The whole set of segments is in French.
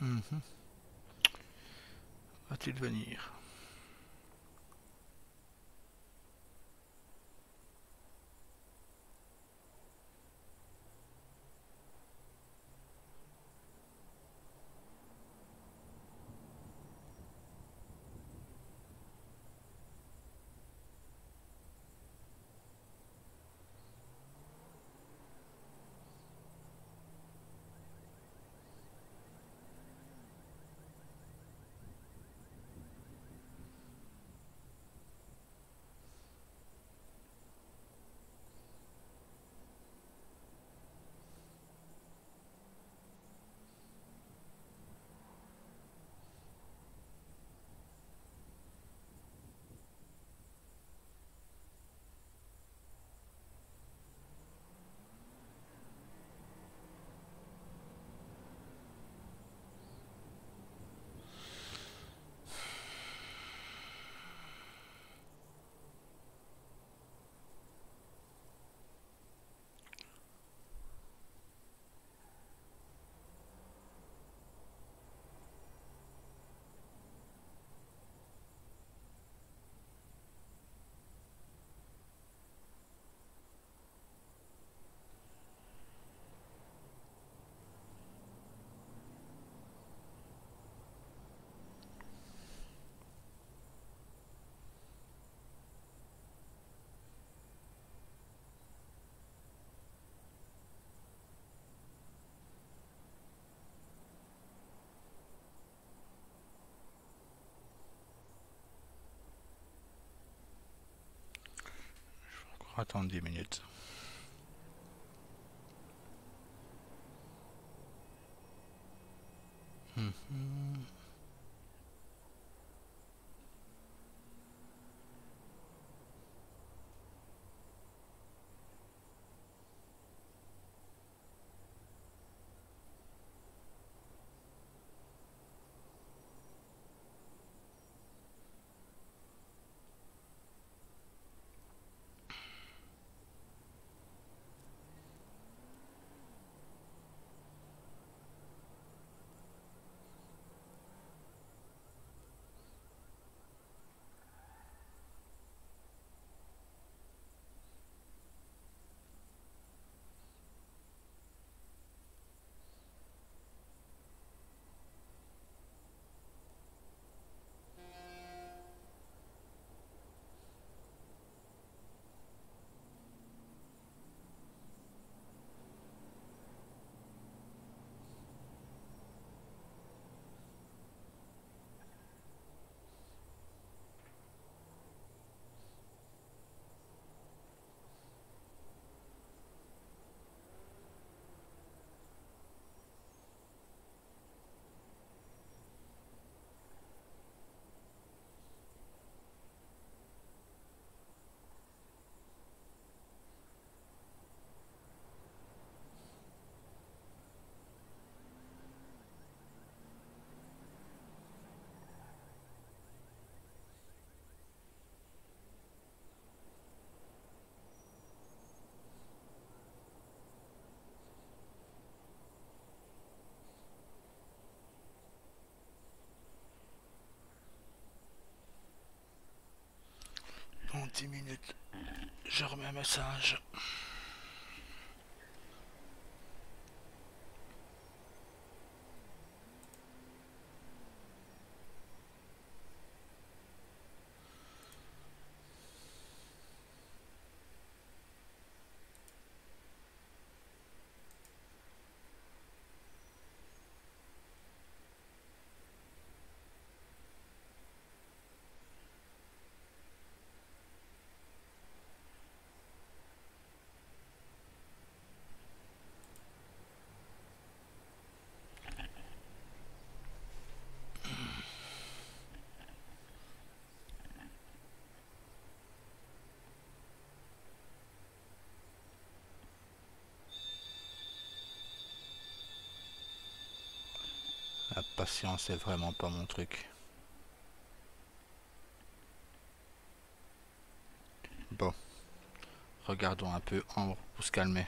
Mhm. Va-t-il venir? Encore attendre 10 minutes. Mhm. Bon, 10 minutes. Je remets un message. La patience, c'est vraiment pas mon truc. Bon, regardons un peu Ambre pour se calmer.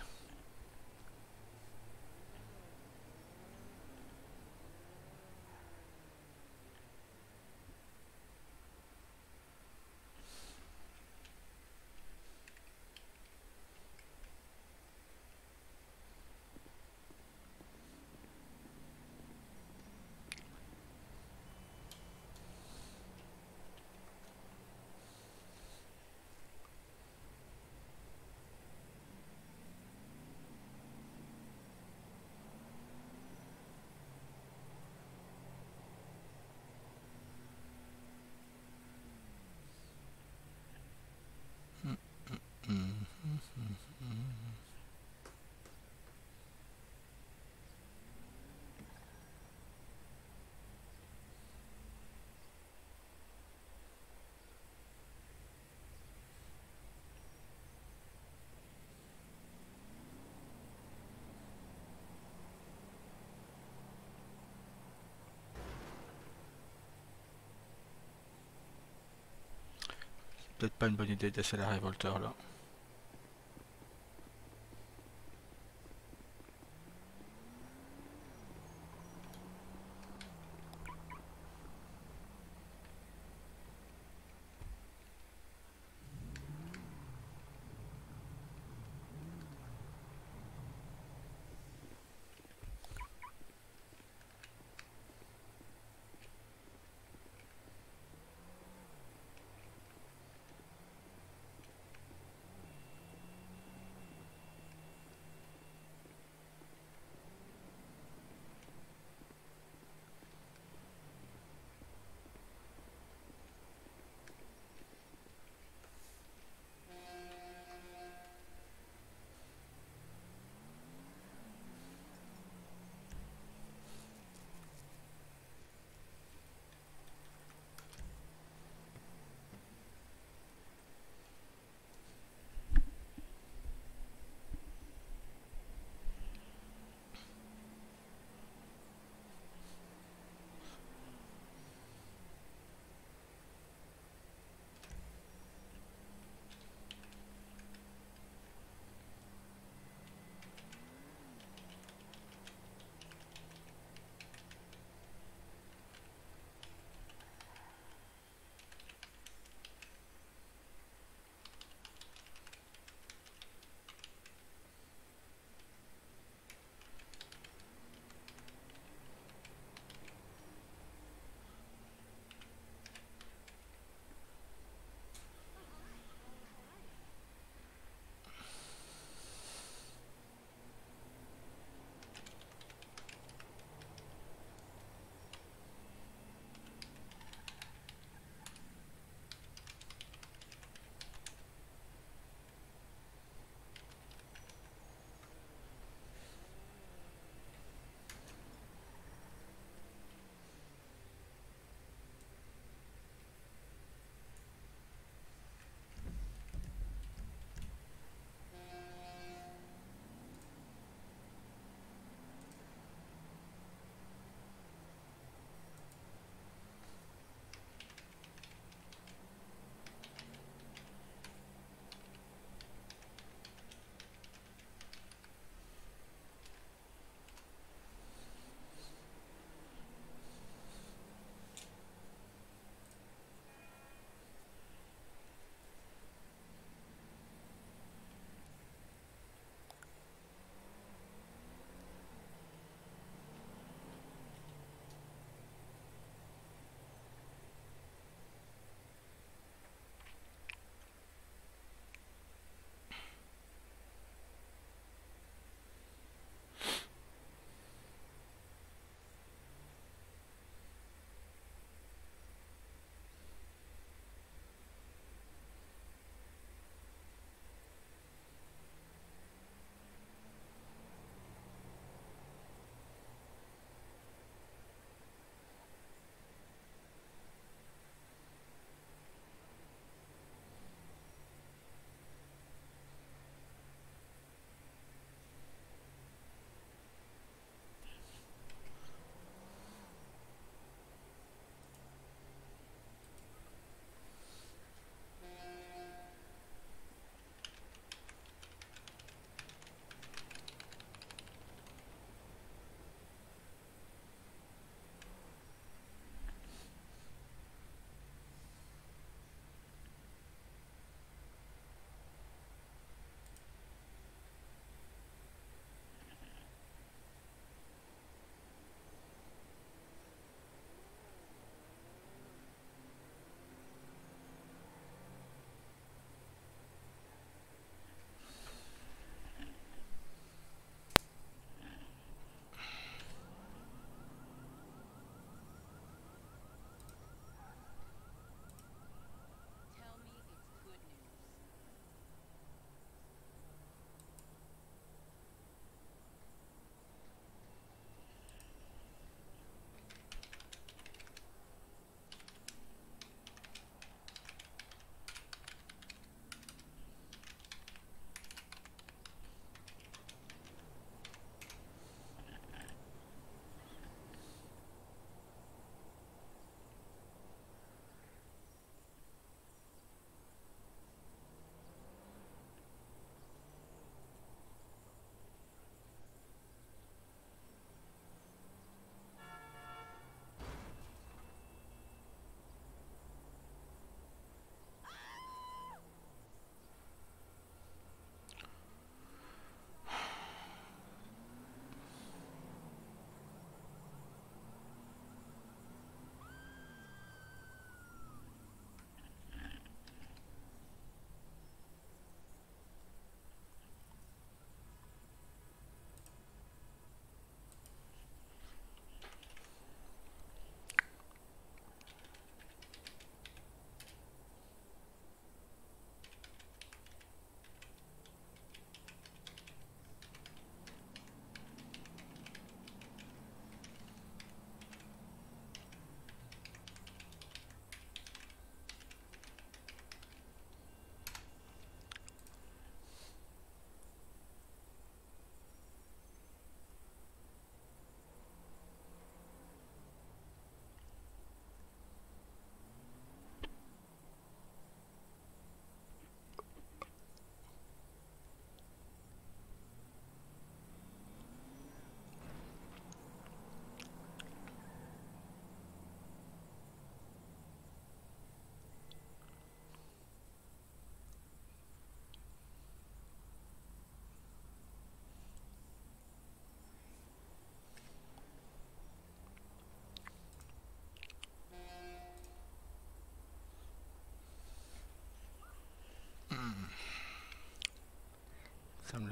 peut-être pas une bonne idée d'essayer la révolteur là.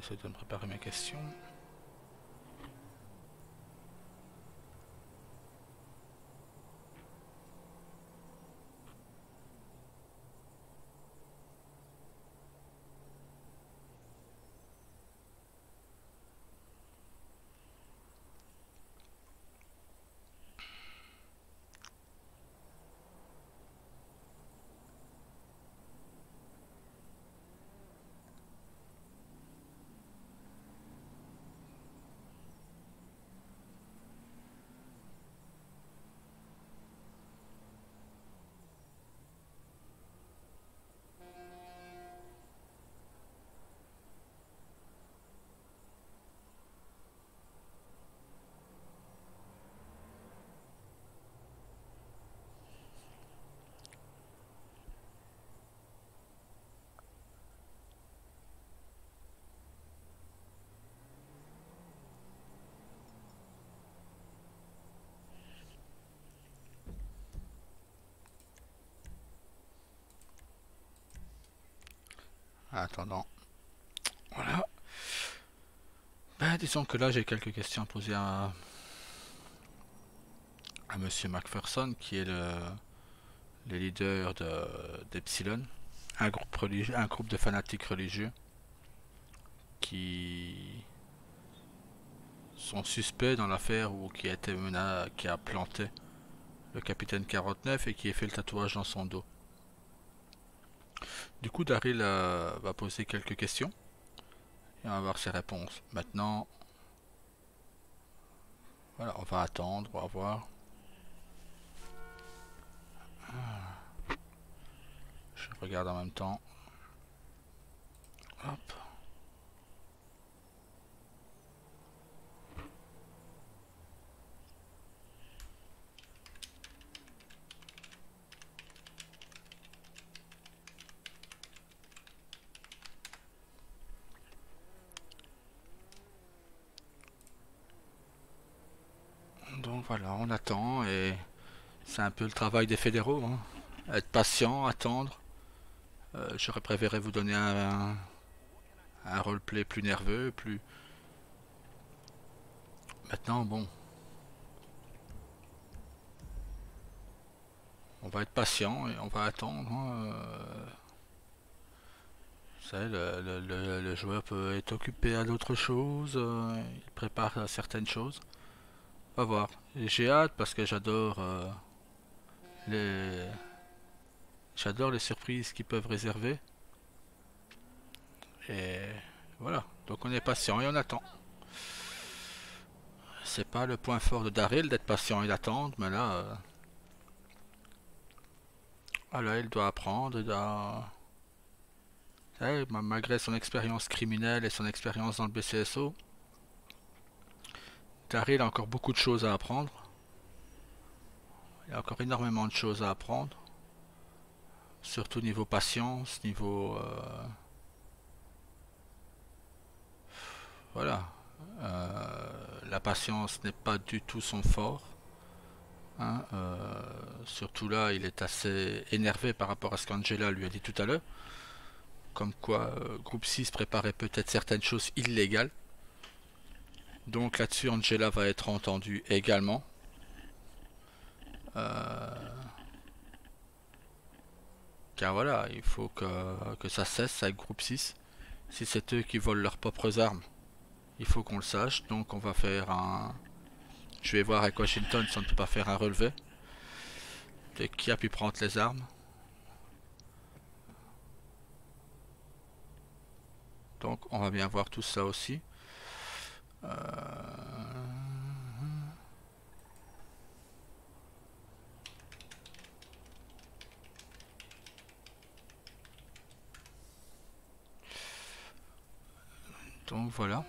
essayer de me préparer mes questions. Attendant. Voilà. Ben, disons que là j'ai quelques questions à poser à Monsieur Macpherson, qui est le leader d'Epsilon, un groupe de fanatiques religieux qui sont suspects dans l'affaire où qui a planté le capitaine 49 et qui a fait le tatouage dans son dos. Du coup, Daryl va poser quelques questions et on va voir ses réponses. Maintenant, voilà, on va attendre, on va voir. Je regarde en même temps. Hop. Donc voilà, on attend et c'est un peu le travail des fédéraux, hein. Être patient, attendre. J'aurais préféré vous donner un roleplay plus nerveux, plus... Maintenant, bon, on va être patient et on va attendre, hein. Vous savez, le joueur peut être occupé à d'autres choses, il prépare à certaines choses. On va voir. Et j'ai hâte parce que les j'adore les surprises qu'ils peuvent réserver. Et voilà. Donc on est patient et on attend. C'est pas le point fort de Daryl d'être patient et d'attendre, mais là, voilà, il doit apprendre, il doit... Malgré son expérience criminelle et son expérience dans le BCSO, Daryl a encore beaucoup de choses à apprendre. Il y a encore énormément de choses à apprendre. Surtout niveau patience, niveau... voilà. La patience n'est pas du tout son fort, hein. Surtout là, il est assez énervé par rapport à ce qu'Angela lui a dit tout à l'heure. Comme quoi, Groupe 6 préparait peut-être certaines choses illégales. Donc là-dessus, Angela va être entendue également. Car voilà, il faut que ça cesse avec Groupe 6. Si c'est eux qui volent leurs propres armes, il faut qu'on le sache. Donc on va faire un... Je vais voir avec Washington si on ne peut pas faire un relevé de qui a pu prendre les armes. Donc on va bien voir tout ça aussi. Donc voilà.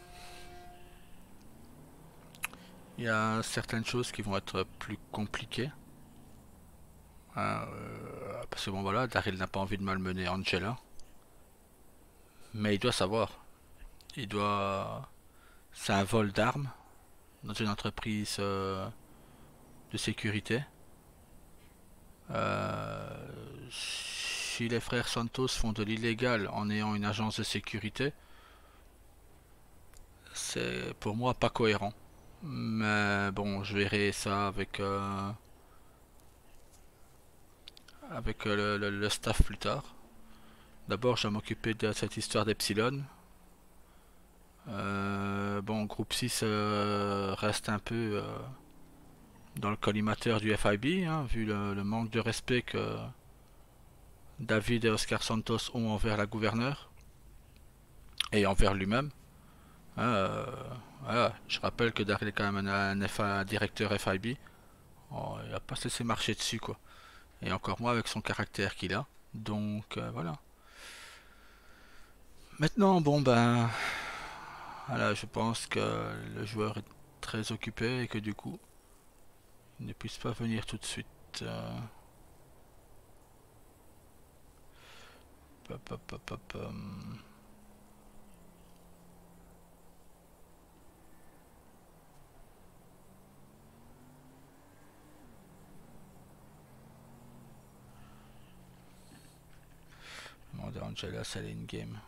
Il y a certaines choses qui vont être plus compliquées. Parce que bon voilà, Daryl n'a pas envie de malmener Angela. Mais il doit savoir. Il doit... C'est un vol d'armes dans une entreprise de sécurité. Si les frères Santos font de l'illégal en ayant une agence de sécurité, c'est pour moi pas cohérent. Mais bon, je verrai ça avec le staff plus tard. D'abord, je vais m'occuper de cette histoire d'Epsilon. Bon, groupe 6 reste un peu dans le collimateur du FIB, hein, vu le manque de respect que David et Oscar Santos ont envers la gouverneure et envers lui-même. Hein, voilà. Je rappelle que Daryl est quand même un directeur FIB. Oh, il va pas se laisser marcher dessus, quoi. Et encore moins avec son caractère qu'il a. Donc voilà. Maintenant, bon ben, voilà, je pense que le joueur est très occupé et que du coup, il ne puisse pas venir tout de suite. Hop, hop, hop, hop, demander à Angela si elle est in-game.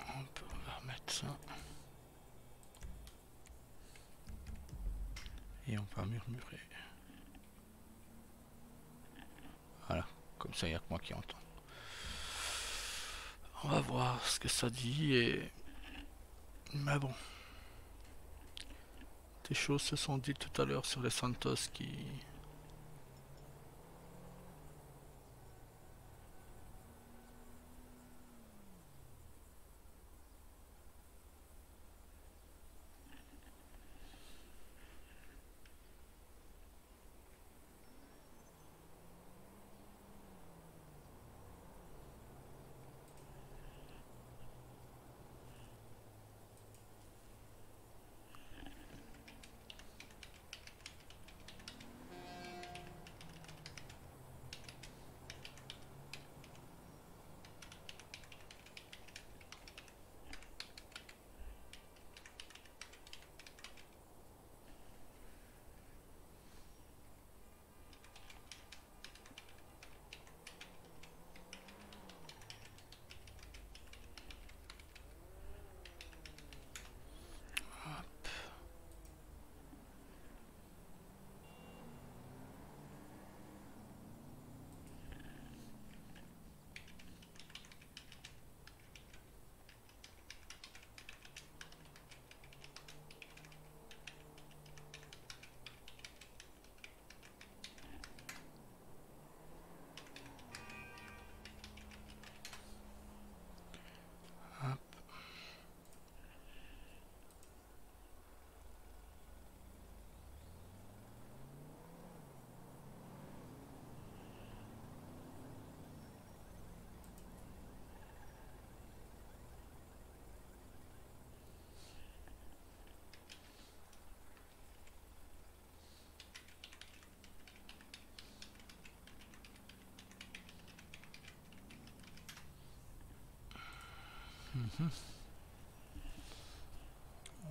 On va remettre ça. Et on va murmurer. Voilà, comme ça il n'y a que moi qui entends. On va voir ce que ça dit et... Mais bon, des choses se sont dites tout à l'heure sur les Santos qui...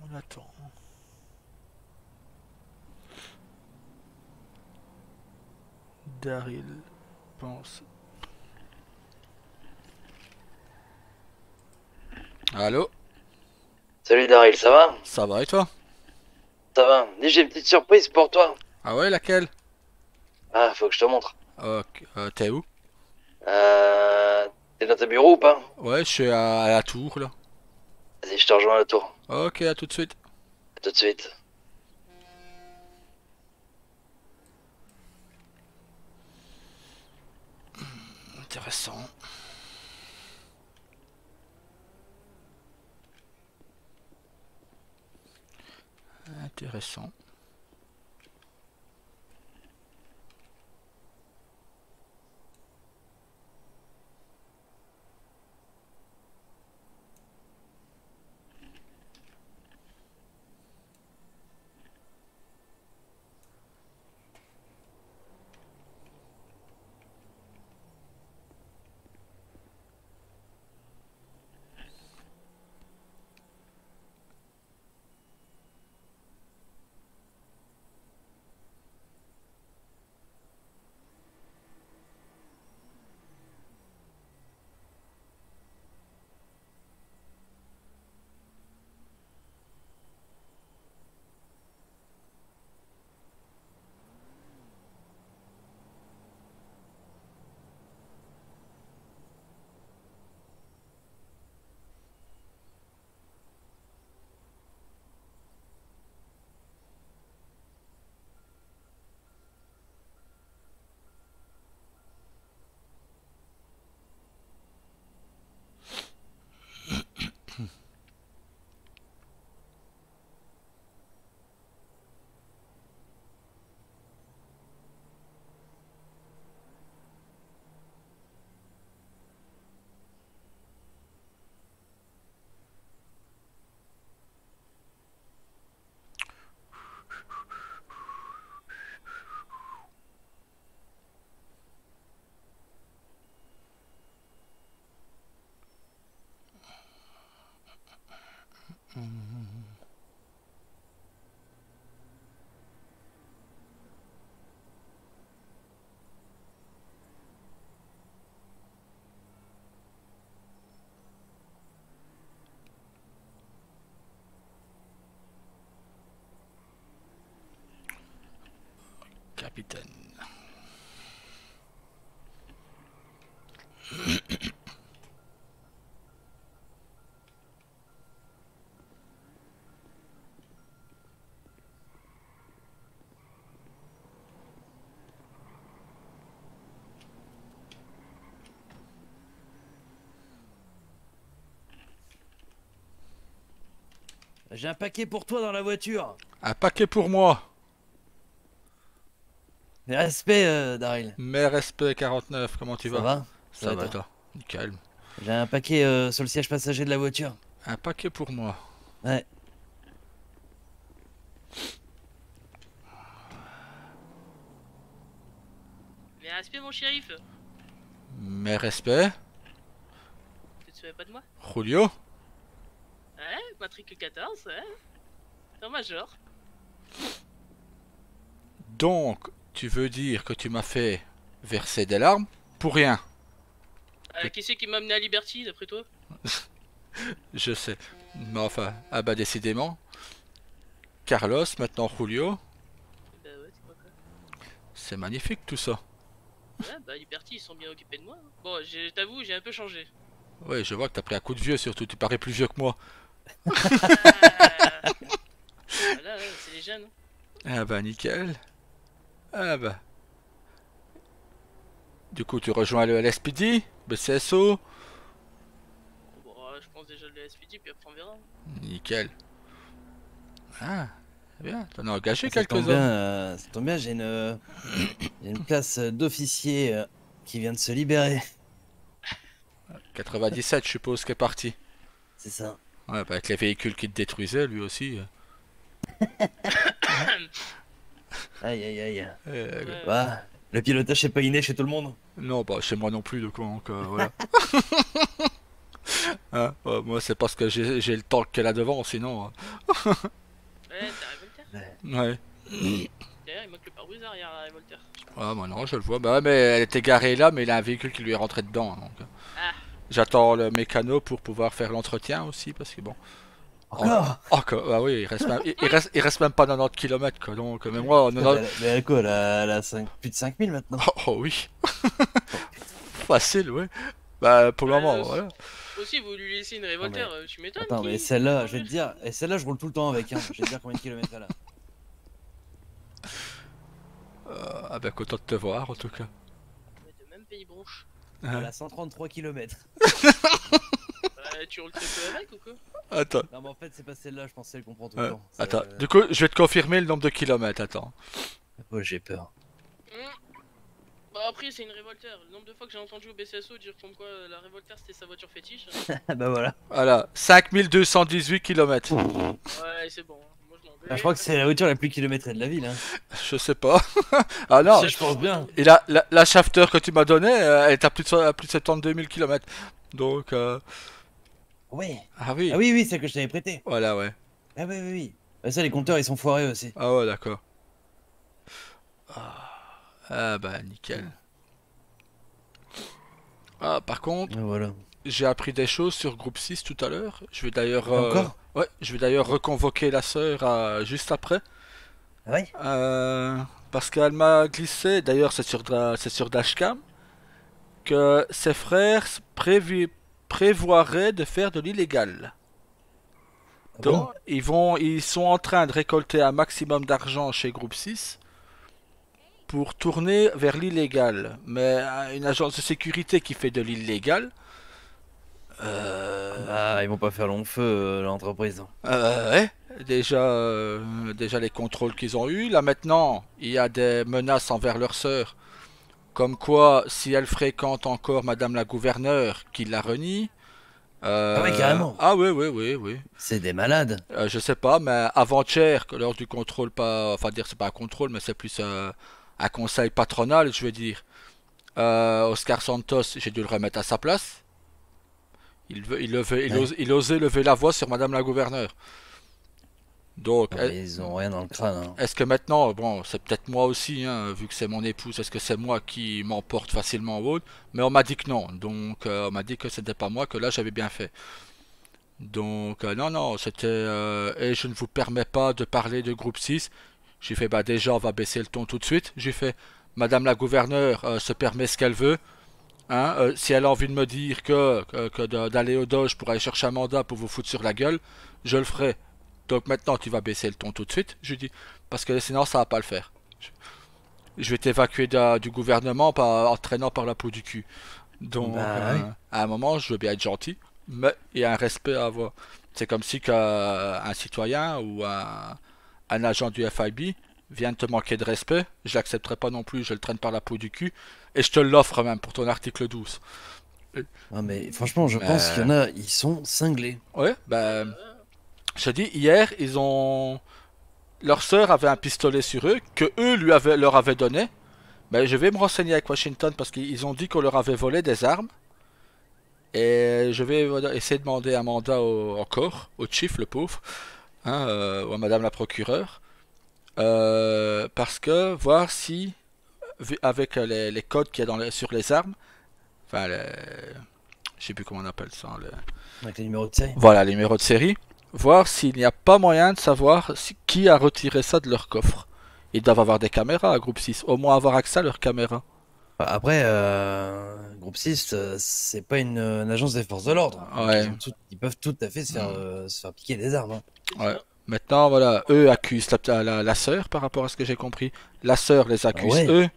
On attend. Daryl pense. Allô? Salut Daryl, ça va? Ça va et toi? Ça va. Dis, j'ai une petite surprise pour toi. Ah ouais, laquelle? Ah, faut que je te montre. Ok, t'es où? Euh... T'es dans tes bureaux ou pas? Ouais, je suis à la tour là. Vas-y, je te rejoins à la tour. Ok, à tout de suite. À tout de suite. Intéressant. Intéressant. Capitaine. J'ai un paquet pour toi dans la voiture. Un paquet pour moi. Mes respects, Daryl. Mes respects 49, comment tu Ça vas? va? Ça Ça va et va toi? toi? Nickel. J'ai un paquet sur le siège passager de la voiture. Un paquet pour moi. Ouais. Mais respect mon shérif, Mes respects. tu te souviens pas de moi? Julio. Ouais, matricule 14, ouais. En major. Donc, tu veux dire que tu m'as fait verser des larmes pour rien? Qui c'est qui m'a amené à Liberty d'après toi? Je sais. Mais enfin, ah bah décidément. Carlos, maintenant Julio. Bah ouais, c'est pas quoi. C'est magnifique tout ça. Ouais, bah Liberty ils sont bien occupés de moi. Bon, t'avoue, j'ai un peu changé. Ouais, je vois que t'as pris un coup de vieux surtout, tu parais plus vieux que moi. Ah, voilà, ouais, c'est les jeunes. Ah bah nickel. Ah bah. Du coup, tu rejoins le LSPD, le CSO. Bon, je pense déjà le SPD, puis après on verra. Nickel. Ah, bien, t'en as engagé Ah, ça tombe quelques-uns. bien, j'ai une place d'officier qui vient de se libérer. 97, je suppose, qui est parti. C'est ça. Ouais, bah avec les véhicules qui te détruisaient, lui aussi. Aïe aïe aïe. Ouais, Bah, le pilotage c'est pas inné chez tout le monde. Non, bah chez moi non plus, donc voilà. Hein, moi, c'est parce que j'ai le tank qu'elle a devant, sinon. ouais, t'as Revolter. Ouais. Ouais. D'ailleurs, il manque le pare-brise arrière à Revolter. Je sais pas. Ah, bah non, je le vois. Bah, ouais, mais elle était garée là, mais il a un véhicule qui lui est rentré dedans. Donc, Ah, j'attends le mécano pour pouvoir faire l'entretien aussi, parce que bon. Encore? Encore, bah oui, il reste même pas 90 km, quoi. Donc, même moi, Putain, mais elle a quoi? Elle a plus de 5000 maintenant. oh oui, facile, ouais. Bah, pour le ouais, moment, voilà. aussi, vous lui laissez une révolteur, tu m'étonnes. Attends, mais qui celle-là, je vais te conduit. dire, et celle-là, je roule tout le temps avec, hein. Je vais te dire combien de kilomètres elle a. Ah, bah, content de te voir, en tout cas. Ouais, de même pays bronche. Elle a 133 kilomètres. Tu roules très peu avec ou quoi? Attends, Non, mais en fait, c'est pas celle-là, je pense qu'elle comprend tout le temps. attends. Du coup, je vais te confirmer le nombre de kilomètres, attends. Oh, j'ai peur. Bah après c'est une révolteur, le nombre de fois que j'ai entendu au BCSO dire comme quoi la révolteur c'était sa voiture fétiche. Bah voilà. Voilà, 5218 km. Ouais c'est bon, hein. Moi je m'en vais. Bah, je crois que c'est la voiture la plus kilométrée de la ville, hein. Je sais pas. Ah non, Je pense bien. et la shafter que tu m'as donnée, elle est à plus de 72 000 km. Donc, Ouais. ah oui. Ah oui, oui, celle que je t'avais prêtée. Voilà, ouais. Ah oui, oui, oui. Bah, ça, les compteurs, ils sont foirés aussi. Ah ouais, d'accord. Ah bah, nickel. Ah, par contre, Ah, voilà. j'ai appris des choses sur Groupe 6 tout à l'heure. Je vais d'ailleurs, Encore? ouais, je vais d'ailleurs reconvoquer la sœur juste après. Ah ouais? Parce qu'elle m'a glissé, d'ailleurs c'est sur Dashcam, que ses frères prévoiraient de faire de l'illégal. Ah Donc bon? ils sont en train de récolter un maximum d'argent chez Groupe 6 pour tourner vers l'illégal. Mais une agence de sécurité qui fait de l'illégal, Bah, ils vont pas faire long feu, l'entreprise, hein. ouais, déjà les contrôles qu'ils ont eus. Là maintenant, il y a des menaces envers leur sœur. Comme quoi, si elle fréquente encore Madame la gouverneure, qu'il la renie. Ah ouais, carrément. Ah oui, oui, oui, oui. C'est des malades. Je sais pas, mais avant-hier, lors du contrôle, pas, enfin dire c'est pas un contrôle, mais c'est plus un conseil patronal, je veux dire. Oscar Santos, j'ai dû le remettre à sa place. Ouais. Il osait lever la voix sur Madame la gouverneure. Donc, Non, mais ils ont rien dans le crâne, hein. est-ce que maintenant, bon, c'est peut-être moi aussi, hein, vu que c'est mon épouse, est-ce que c'est moi qui m'emporte facilement au haut? Mais on m'a dit que non, donc on m'a dit que c'était pas moi, que là j'avais bien fait. Donc non, non, c'était... et je ne vous permets pas de parler de groupe 6. J'ai fait, bah déjà on va baisser le ton tout de suite. J'ai fait, Madame la gouverneure se permet ce qu'elle veut. Hein, si elle a envie de me dire d'aller au Doge pour aller chercher un mandat pour vous foutre sur la gueule, je le ferai. Donc maintenant tu vas baisser le ton tout de suite, je dis, parce que sinon ça va pas le faire. Je vais t'évacuer du gouvernement en traînant par la peau du cul. Donc Bah oui. à un moment je veux bien être gentil, mais il y a un respect à avoir. C'est comme si qu'un citoyen ou un agent du FIB vient de te manquer de respect, je l'accepterai pas non plus, je le traîne par la peau du cul, et je te l'offre même pour ton article 12. Non, mais franchement, je pense qu'il y Euh, en a, ils sont cinglés. ouais, ben, je te dis, hier, leur sœur avait un pistolet sur eux, que leur avaient donné. Ben, je vais me renseigner avec Washington parce qu'ils ont dit qu'on leur avait volé des armes. Et je vais essayer de demander un mandat encore, au chief, le pauvre, hein, ou à madame la procureure. Parce que voir si, avec les codes qu'il y a sur les armes, enfin, je sais plus comment on appelle ça, Avec les numéros de série. voilà, les numéros de série, voir s'il n'y a pas moyen de savoir qui a retiré ça de leur coffre. Ils doivent avoir des caméras à groupe 6, au moins avoir accès à leurs caméras. Après, Groupe 6, c'est pas une agence des forces de l'ordre. Donc, Ouais, ils peuvent tout à fait se faire piquer des armes, hein. C'est ouais. ça. Maintenant, voilà, eux accusent la sœur par rapport à ce que j'ai compris. La sœur les Ah accuse ouais. eux,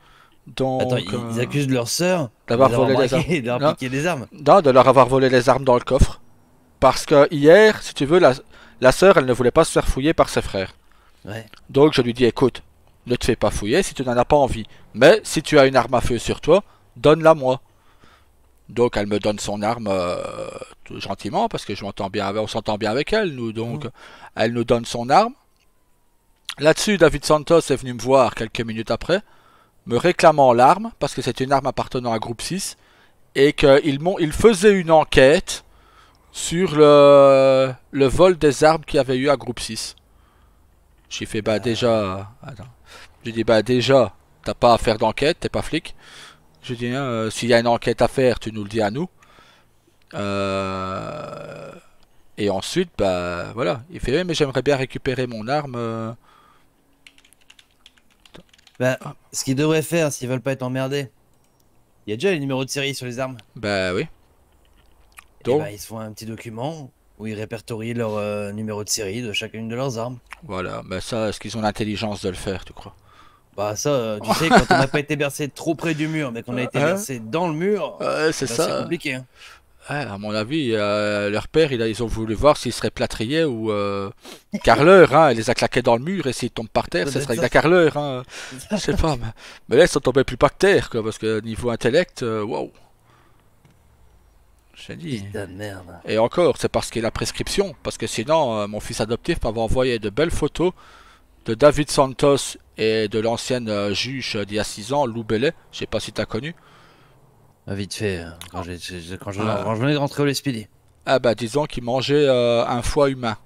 Attends, donc ils accusent leur sœur d'avoir d'avoir volé les armes. braqué et d'avoir Non, piqué des armes. non, de leur avoir volé les armes dans le coffre. Parce que hier, si tu veux, la sœur, elle ne voulait pas se faire fouiller par ses frères. Ouais. Donc je lui dis, écoute, ne te fais pas fouiller si tu n'en as pas envie. Mais si tu as une arme à feu sur toi, donne-la moi. Donc elle me donne son arme tout gentiment parce que on s'entend bien avec elle, nous. Donc elle nous donne son arme. Là-dessus, David Santos est venu me voir quelques minutes après, me réclamant l'arme parce que c'est une arme appartenant à Groupe 6 et qu'il faisait une enquête sur le vol des armes qu'il y avait eu à Groupe 6. J'ai fait bah déjà, attends. J'ai dit bah déjà, T'as pas à faire d'enquête, t'es pas flic. Je dis, hein, s'il y a une enquête à faire, tu nous le dis à nous. Euh, Et ensuite, bah voilà. Il fait, oui, mais j'aimerais bien récupérer mon arme. Bah, ce qu'ils devraient faire s'ils veulent pas être emmerdés, il y a déjà les numéros de série sur les armes. Bah oui. Et Donc, bah, ils se font un petit document où ils répertorient leur numéro de série de chacune de leurs armes. voilà. Mais ça, est-ce qu'ils ont l'intelligence de le faire, tu crois? Bah ça, tu sais, quand on n'a pas été bercé trop près du mur, mais qu'on a été Hein? bercé dans le mur, Ouais, c'est bah, ça. c'est compliqué. Hein. Ouais, à mon avis, leur père, ils ont voulu voir s'il serait plâtrier ou carreleur, hein. Il les a claqués dans le mur et s'ils tombent par terre, Ça ce doit serait être de la ça. carreleur, hein. Je sais pas, mais là, ils sont tombés plus par terre, quoi, parce que niveau intellect, wow. J'ai dit. Putain de merde. Et encore, c'est parce qu'il a la prescription, parce que sinon, mon fils adoptif m'avait envoyé de belles photos de David Santos et de l'ancienne juge d'il y a 6 ans, Lou Bellet. Je sais pas si t'as connu. Ah, vite fait, quand je Ah. venais de rentrer au Lespidi. Ah bah disons qu'il mangeait un foie humain.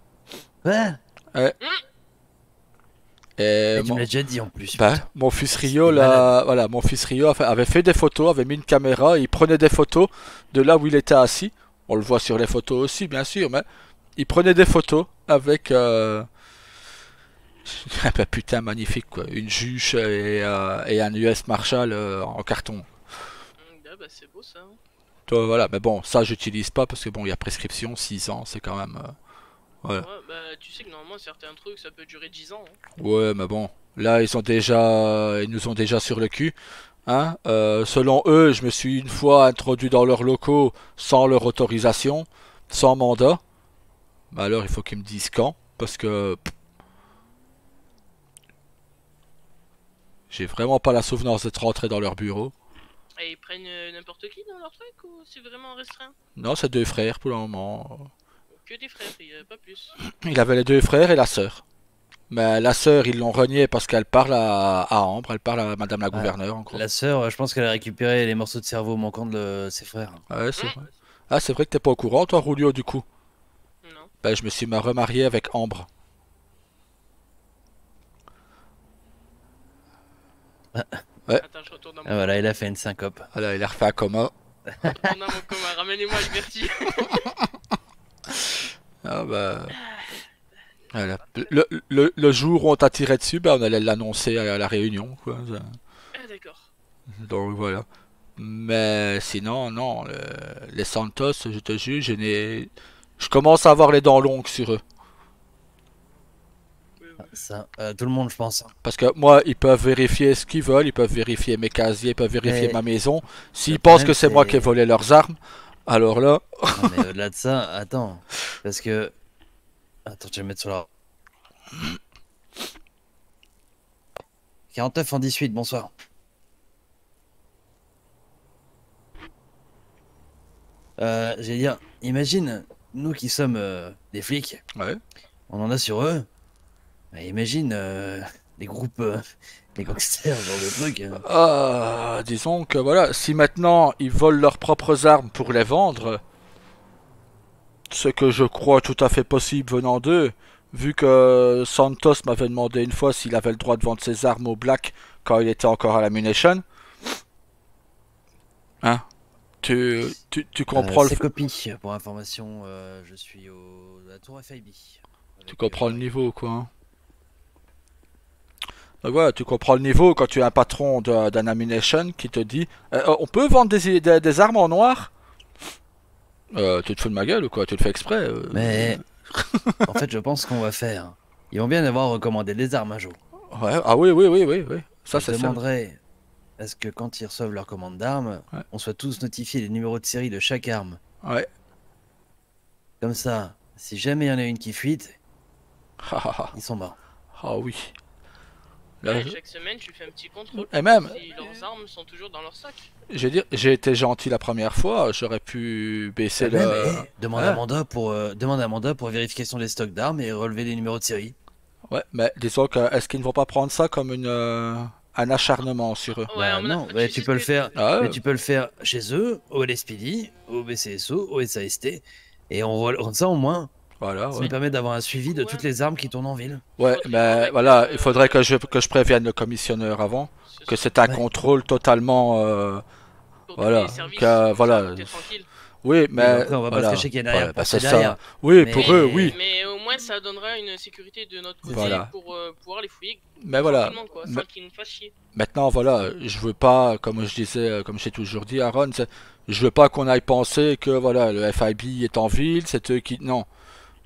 Ouais. Et Et tu mon, me l'as déjà dit en plus. bah, putain. mon fils Rio, C'est là, malade. voilà, mon fils Rio avait fait des photos, avait mis une caméra, il prenait des photos de là où il était assis. On le voit sur les photos aussi, bien sûr, mais il prenait des photos avec, ah bah, putain, magnifique quoi, une juge et un US Marshall en carton. Ah bah c'est beau ça. Hein. Toi, voilà, mais bon, ça j'utilise pas parce que bon, il y a prescription, 6 ans, c'est quand même, voilà. Ouais, bah tu sais que normalement certains trucs ça peut durer 10 ans. Hein. Ouais, mais bon, là ils nous ont déjà sur le cul. Hein. Selon eux, je me suis une fois introduit dans leurs locaux sans leur autorisation, sans mandat. Bah alors il faut qu'ils me disent quand, parce que j'ai vraiment pas la souvenance d'être rentré dans leur bureau. Et ils prennent n'importe qui dans leur truc ou c'est vraiment restreint? Non, c'est deux frères pour le moment. Que des frères, il y a pas plus. Il avait les deux frères et la sœur. Mais la sœur, ils l'ont renié parce qu'elle parle à Ambre, elle parle à Madame la Ouais. gouverneure en gros. La sœur, je pense qu'elle a récupéré les morceaux de cerveau manquants de ses frères. Ouais, c'est vrai. Ah, c'est vrai que t'es pas au courant, toi, Rulio, du coup. Non. Ben, je me suis remarié avec Ambre. Ouais. Attends, je retourne dans mon, Ah voilà, il a fait une syncope. Voilà, il a refait un coma. retourne dans mon coma. Ramenez-moi Alberti. Ah bah. Voilà. Le jour où on t'a tiré dessus, ben, on allait l'annoncer à la réunion, quoi. Ah d'accord. Donc voilà. Mais sinon, non. Les Santos, je te jure, je commence à avoir les dents longues sur eux. Oui, oui. Ça, tout le monde, je pense. Parce que moi, ils peuvent vérifier ce qu'ils veulent, ils peuvent vérifier mes casiers, ils peuvent vérifier Mais ma maison. S'ils le pensent problème, que c'est moi qui ai c'est... volé leurs armes, alors là, Non, mais au-delà de ça, attends. Parce que... Attends, je vais me mettre sur la... 49 en 18, bonsoir. J'allais dire, imagine, nous qui sommes des flics, ouais. on en a sur eux. Bah, imagine les groupes, les gangsters, ce genre de trucs. Disons que voilà, si maintenant ils volent leurs propres armes pour les vendre, ce que je crois tout à fait possible venant d'eux, vu que Santos m'avait demandé une fois s'il avait le droit de vendre ses armes au Black quand il était encore à la Munition. Hein? Tu comprends C'est copie, pour information, je suis à la tour FIB. tu comprends le niveau, quoi. Hein. Donc voilà, tu comprends le niveau quand tu es un patron d'un Ammunition qui te dit on peut vendre des armes en noir? Tu te fous de ma gueule ou quoi? Tu le fais exprès? Mais en fait, je pense qu'on va faire. Ils vont bien avoir recommandé des armes un jour. Ouais, ah oui, oui, oui, oui, oui. Ça, Je c'est ça. demanderai à ce que quand ils reçoivent leur commande d'armes, Ouais. on soit tous notifiés des numéros de série de chaque arme. Ouais. Comme ça, si jamais il y en a une qui fuite, Ah, ah, ah. ils sont morts. Ah oui. Là, Ouais, chaque semaine tu fais un petit contrôle. Et même, Si leurs armes sont toujours dans leur sac. je veux dire, j'ai été gentil la première fois, j'aurais pu baisser Même, le... demande Ouais. un mandat pour vérification des stocks d'armes et relever des numéros de série. Ouais, mais disons que, est-ce qu'ils ne vont pas prendre ça comme un acharnement sur eux? Ouais, Bah on a- non, tu bah, sais tu ce peux le que- faire. Ah Mais ouais. tu peux le faire chez eux, au LSPD, au BCSO, au SAST, et on rend ça au moins. Voilà, Ça ouais. nous permet d'avoir un suivi de Ouais. toutes les armes qui tournent en ville. Ouais, Faudrait mais avec, voilà, il faudrait que je prévienne le commissionneur avant, que c'est un Ouais. contrôle totalement, pour voilà, donner service, que, comme ça, voilà. t'es tranquille. Oui, Oui, mais après, on va pas se voilà, cacher qu'il y a derrière ouais, bah pensée c'est derrière. ça. Oui, Mais- pour eux, oui. Mais au moins, ça donnera une sécurité de notre côté Voilà. pour pouvoir les fouiller Mais voilà. tranquillement, quoi, Mais- sans qu'ils nous fassent chier. Maintenant, voilà, je veux pas, comme je disais, comme j'ai toujours dit, Aaron, je veux pas qu'on aille penser que voilà, le FIB est en ville, c'est eux qui. Non.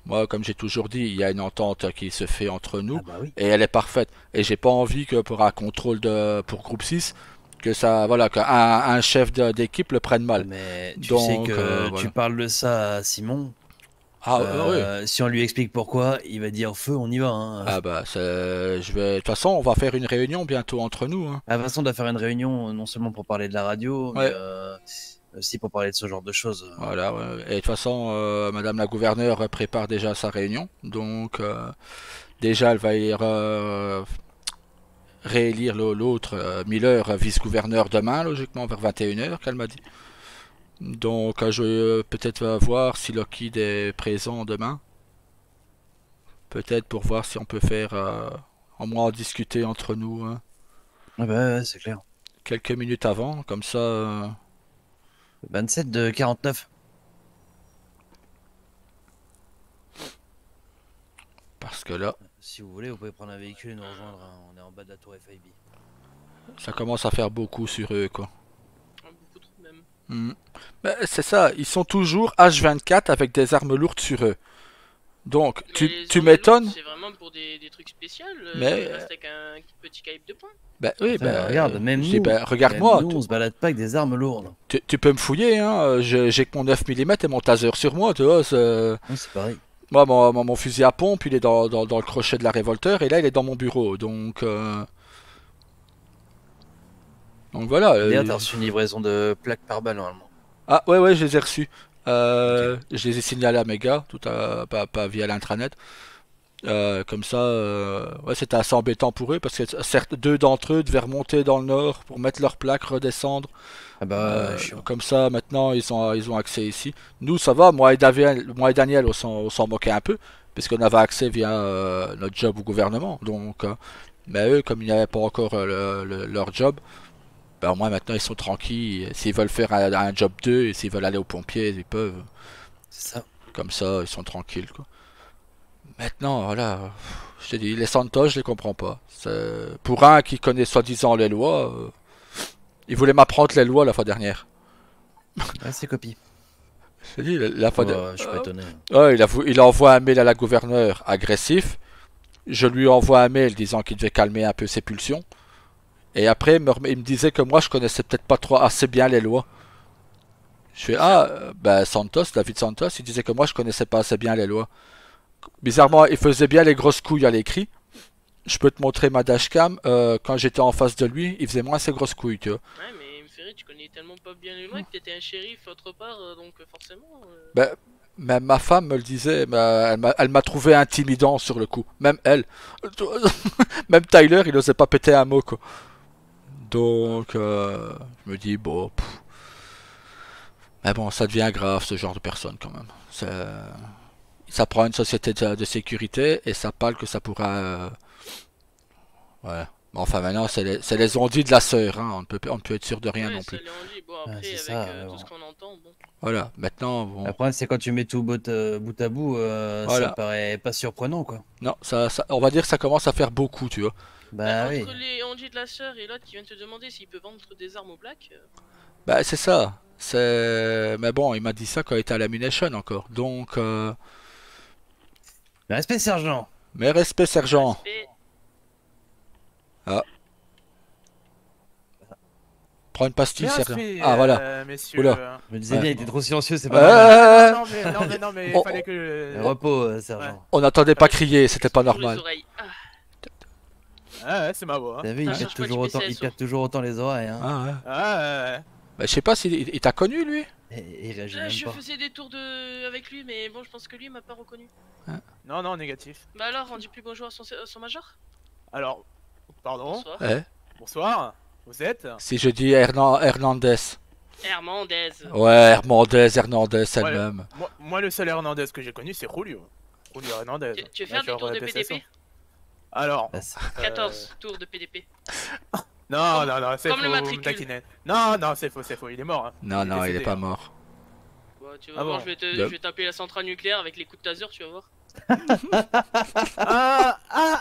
Moi, comme j'ai toujours dit, il y a une entente qui se fait entre nous Ah bah oui. et elle est parfaite. Et j'ai pas envie que pour un contrôle pour groupe 6, que ça, voilà, qu'un chef d'équipe le prenne mal. Mais tu Donc, sais que voilà. tu parles de ça à Simon. Ah, oui. Si on lui explique pourquoi, il va dire feu, on y va. Hein. Ah bah, de toute façon, on va faire une réunion bientôt entre nous. Hein. À la façon, on doit faire une réunion non seulement pour parler de la radio, Ouais. mais aussi pour parler de ce genre de choses. Voilà, ouais. Et de toute façon, Madame la gouverneure prépare déjà sa réunion. Donc, déjà, elle va réélire l'autre, Miller, vice-gouverneur demain, logiquement, vers 21h, qu'elle m'a dit. Donc, je vais peut-être voir si Lockheed est présent demain. Peut-être pour voir si on peut faire, au moins en discuter entre nous, hein, Ah bah ouais, c'est clair. quelques minutes avant, comme ça. 27 de 49. Parce que là, Si vous voulez, vous pouvez prendre un véhicule et nous rejoindre. Hein. On est en bas de la tour FIB. ça commence à faire beaucoup sur eux, quoi. Beaucoup trop même. Hmm. Ben, c'est ça, ils sont toujours H24 avec des armes lourdes sur eux. Donc, Mais tu les tu armes m'étonnes? lourdes, c'est vraiment pour des trucs spéciaux. Mais- Il reste avec un petit calibre de poing. Ben oui, Enfin, ben, regarde, même je dis, nous, ben, regarde-moi, Nous, on se balade pas avec des armes lourdes. tu peux me fouiller, hein, j'ai que mon 9 mm et mon taser sur moi, tu vois, Ouais, c'est pareil. moi, mon fusil à pompe, il est dans le crochet de la révolteur, et là, il est dans mon bureau, donc voilà. D'ailleurs, t'as reçu une livraison de plaques par balle normalement. Ah ouais, je les ai reçus. Je les ai signalés à mes gars, pas via l'intranet. Comme ça, ouais, c'était assez embêtant pour eux parce que certes, deux d'entre eux devaient remonter dans le nord pour mettre leur plaque, redescendre. Ah bah, chiant. Comme ça, maintenant, ils ont accès ici. Nous, ça va, moi et Daniel, on s'en moquait un peu parce qu'on avait accès via notre job au gouvernement. Donc, mais eux, comme ils n'avaient pas encore leur job, ben, au moins maintenant, ils sont tranquilles. S'ils veulent faire un job 2 et s'ils veulent aller aux pompiers, ils peuvent. C'est ça. Comme ça, ils sont tranquilles, quoi. Maintenant, voilà, je te dis, les Santos, je les comprends pas. Pour un qui connaît soi-disant les lois, il voulait m'apprendre les lois la fois dernière. Ouais, c'est copie. Je te dis, la fois dernière. Ouais, je suis pas étonné. Ouais, il envoie un mail à la gouverneure agressif. Je lui envoie un mail disant qu'il devait calmer un peu ses pulsions. Et après, il me disait que moi, je connaissais peut-être pas trop assez bien les lois. Je fais, ben Santos, David Santos, il disait que moi, je connaissais pas assez bien les lois. Bizarrement, il faisait bien les grosses couilles à l'écrit. Je peux te montrer ma dashcam. Quand j'étais en face de lui, il faisait moins ses grosses couilles, tu vois. Ouais, mais Ferry, tu connais tellement pas bien les lois que t'étais un shérif autre part, donc forcément. Ben, même ma femme me le disait, elle m'a trouvé intimidant sur le coup. Même elle. Même Tyler, il osait pas péter un mot, quoi. Donc, je me dis, bon. Mais bon, ça devient grave, ce genre de personne, quand même. Ça prend une société de sécurité et ça parle que ça pourra. Ouais. Mais enfin, maintenant, c'est les ondits de la sœur, hein. On ne peut être sûr de rien Ouais, non ça plus. l'est en dit. Bon, après, c'est avec ça, mais tout bon. ce qu'on entend, bon. Voilà. Maintenant, bon. Le problème, c'est quand tu mets tout bout à bout, Voilà. ça paraît pas surprenant, quoi. Non, on va dire que ça commence à faire beaucoup, tu vois. Bah oui. Entre les Andy de la sœur et l'autre qui vient te demander s'il peut vendre des armes au black. Bah, c'est ça. Mais bon, il m'a dit ça quand il était à la Munition encore. Donc, Respect, sergent. mes respects, sergent. Respect. Prends une pastille, Bien sergent. fait, Ah, voilà. messieurs. Oula. Je me disais Ouais. bien, il était trop silencieux, c'est pas normal. Non, mais Oh, il fallait que. Repos, sergent. On n'entendait pas crier, c'était pas Pour les normal. oreilles. Ah, Ah, ouais, c'est ma voix. Hein. T'as vu, il Ah, pète cherche pas toujours du autant, PCSO. il pète toujours autant les oreilles, hein. Ah, ouais. Ah, ouais. Bah, je sais pas s'il t'a connu, lui. Et il réagit même je pas. faisais des tours avec lui, mais bon, je pense que lui il m'a pas reconnu. Non, négatif. Bah alors, on dit plus bonjour à son major. Alors, pardon, Bonsoir. Ouais. bonsoir. Vous êtes Si je dis Hernandez. Hernandez. Ouais, Hernandez, c'est le Ouais. même. Moi, le seul Hernandez que j'ai connu, c'est Julio. Julio Hernandez. Tu veux faire des major tours de BCSO. PDP? Alors, Bah, c'est- 14 tours de PDP. non, non, non, c'est comme faux, le vous me matricule. taquinez. Non, non, c'est faux, il est mort. Hein. Non, non, il est décédé, pas hein. mort. Bon, tu vas Ah voir, bon. je vais taper la centrale nucléaire avec les coups de taser, tu vas voir.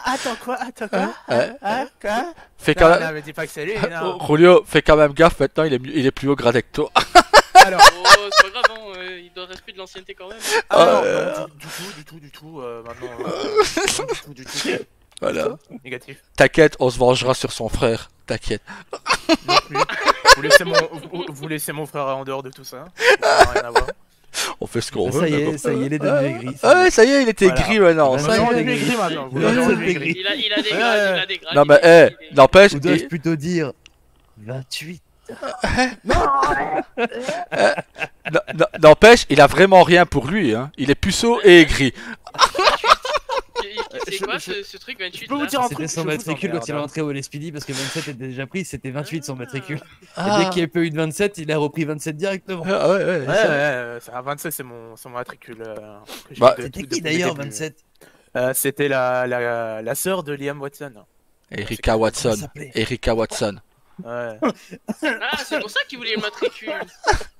Attends quoi? Quoi? Fais quand Non, même... non, mais dis pas que c'est lui, Oh, non. Julio, fais quand même gaffe, maintenant il est plus haut gradé que toi. Alors, Oh, c'est pas grave, hein, il doit rester de l'ancienneté quand même. alors, Euh. non, du tout, maintenant, non, du tout, Voilà. négatif. T'inquiète, on se vengera sur son frère. T'inquiète. Non plus. Vous laissez mon frère en dehors de tout ça. Ça n'a rien à voir. On fait ce qu'on veut. Ça y mais est, bon. ça y est, il est devenu aigri. Ah ouais, ça y est, il était Voilà. gris maintenant. Bah, Ça y non, est. il est gris. maintenant. Vous Ouais, l'avez c'est rendu gris. gris. Il a des grades, il a des grades. Non, mais, il est- n'empêche, Ou dois-je plutôt dire 28? n'empêche, il a vraiment rien pour lui. Hein. Il est puceau et aigri. C'est quoi ce truc 28 Je peux vous là dire un C'était truc, son je vous matricule quand il est emmerde. rentré au LSPD parce que 27 était déjà pris, c'était 28 son matricule. Et Ah. dès qu'il n'y avait pas eu de 27, il a repris 27 directement. Ah ouais, ouais. Ouais, ça, 27 c'est mon matricule. Que j'ai Bah, eu C'était depuis qui le d'ailleurs, début. 27? C'était la sœur de Liam Watson. Erika Comment Watson. ça s'appelait? Erika Watson. Ouais. Ah, c'est pour ça qu'il voulait le matricule.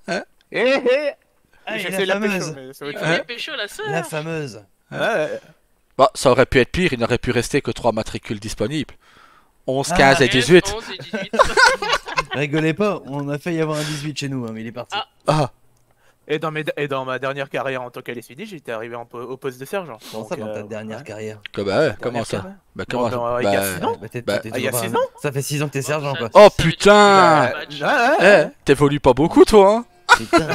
Ah, et J'essaie la la pécho, fameuse. mais c'est Il autre voulait chose. pécho la sœur. La fameuse. Ouais. Bah, ça aurait pu être pire, il n'aurait pu rester que 3 matricules disponibles. 11, Ah. 15 et 18. 11 et 18. Rigolez pas, on a failli avoir un 18 chez nous, hein, mais il est parti. Ah. Ah, Et dans ma dernière carrière en tant qu'LSPD, j'étais arrivé au poste de sergent. Comment ça dans ta dernière carrière? comment ça? Bah, comment ça? Dans- il y a Bah, 6 ans. Bah, t'es- bah, t'es il y a toujours 6 pas- ans. Ça fait 6 ans que t'es sergent quoi. Oh, Ça veut dire putain. qu'il a un badge. Ouais. T'évolues pas beaucoup, toi, hein? Putain.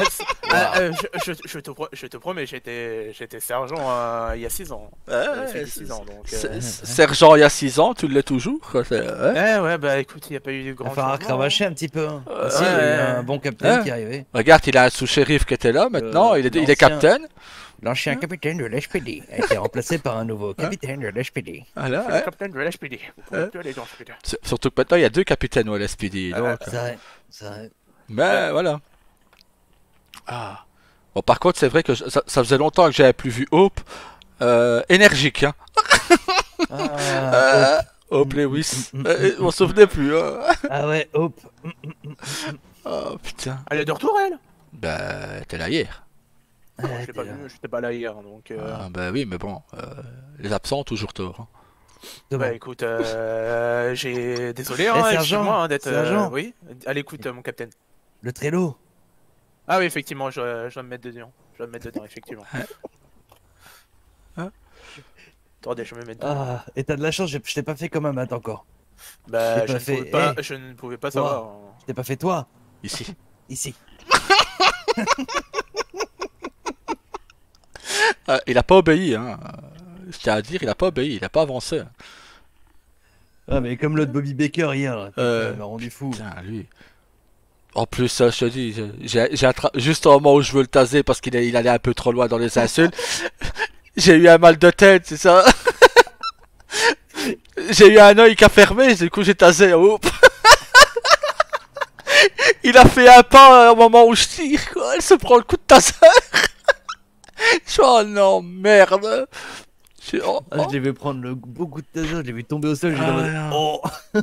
Je te promets, j'étais sergent il y a 6 ans. Ouais, Ça fait 6 ans donc. Sergent il y a 6 ans, tu l'es toujours, quoi. Ouais. Ouais, bah écoute, il n'y a pas eu de Il grand va falloir changement, cravacher un petit peu. Hein. Ouais. Si, il y a eu Ouais. un bon capitaine Ouais. qui est arrivé. Regarde, il a un sous-shérif qui était là, maintenant, il est l'ancien- capitaine. L'ancien capitaine de l'HPD a été remplacé par un nouveau capitaine de l'HPD. Voilà, C'est le ouais. capitaine de l'HPD. Vous pouvez plus aller dans ce putain. Surtout que maintenant, il y a 2 capitaines au LSPD, donc... C'est vrai, c'est vrai. Mais voilà. Ah. Bon, par contre, c'est vrai que ça faisait longtemps que j'avais plus vu Hope énergique. Hein. Ah, Hope Lewis. On se souvenait plus. Hein. ah ouais, hop. Oh putain. Elle est de retour, elle? Bah, t'es là hier. Je l'ai pas vu, j'étais pas là hier, donc. Ah, bah oui, mais bon. Les absents ont toujours tort. Hein. Bah écoute, j'ai désolé hein, sergent, excuse-moi hein, d'être sergent. oui, à l'écoute mon capitaine. Le Trello. Ah oui effectivement, je dois me mettre dedans. Je dois me mettre dedans effectivement. Hein Attendez, je vais me mettre dedans. Ah, et t'as de la chance, je t'ai pas fait comme un mat encore. Bah j'ai pas fait- eh. je ne pouvais pas Toi. savoir. hein. Je t'ai pas fait toi, Ici. ici. Il a pas obéi. Hein. Je tiens à dire, il a pas obéi. Il a pas avancé. Hein. Ah, mais comme l'autre Bobby Baker hier, là, Euh, il m'a rendu fou. Putain, lui. En plus, je te dis, juste au moment où je veux le taser parce il allait un peu trop loin dans les insultes, j'ai eu un mal de tête, c'est ça. J'ai eu un œil qui a fermé, du coup j'ai tasé. Oups. Il a fait un pas au moment où je tire, quoi. Il se prend le coup de taser. Je suis oh non, merde. Oh, Ah, je l'ai vu prendre le beaucoup de taser, je l'ai vu tomber au sol, j'ai Ah, dit, non. oh,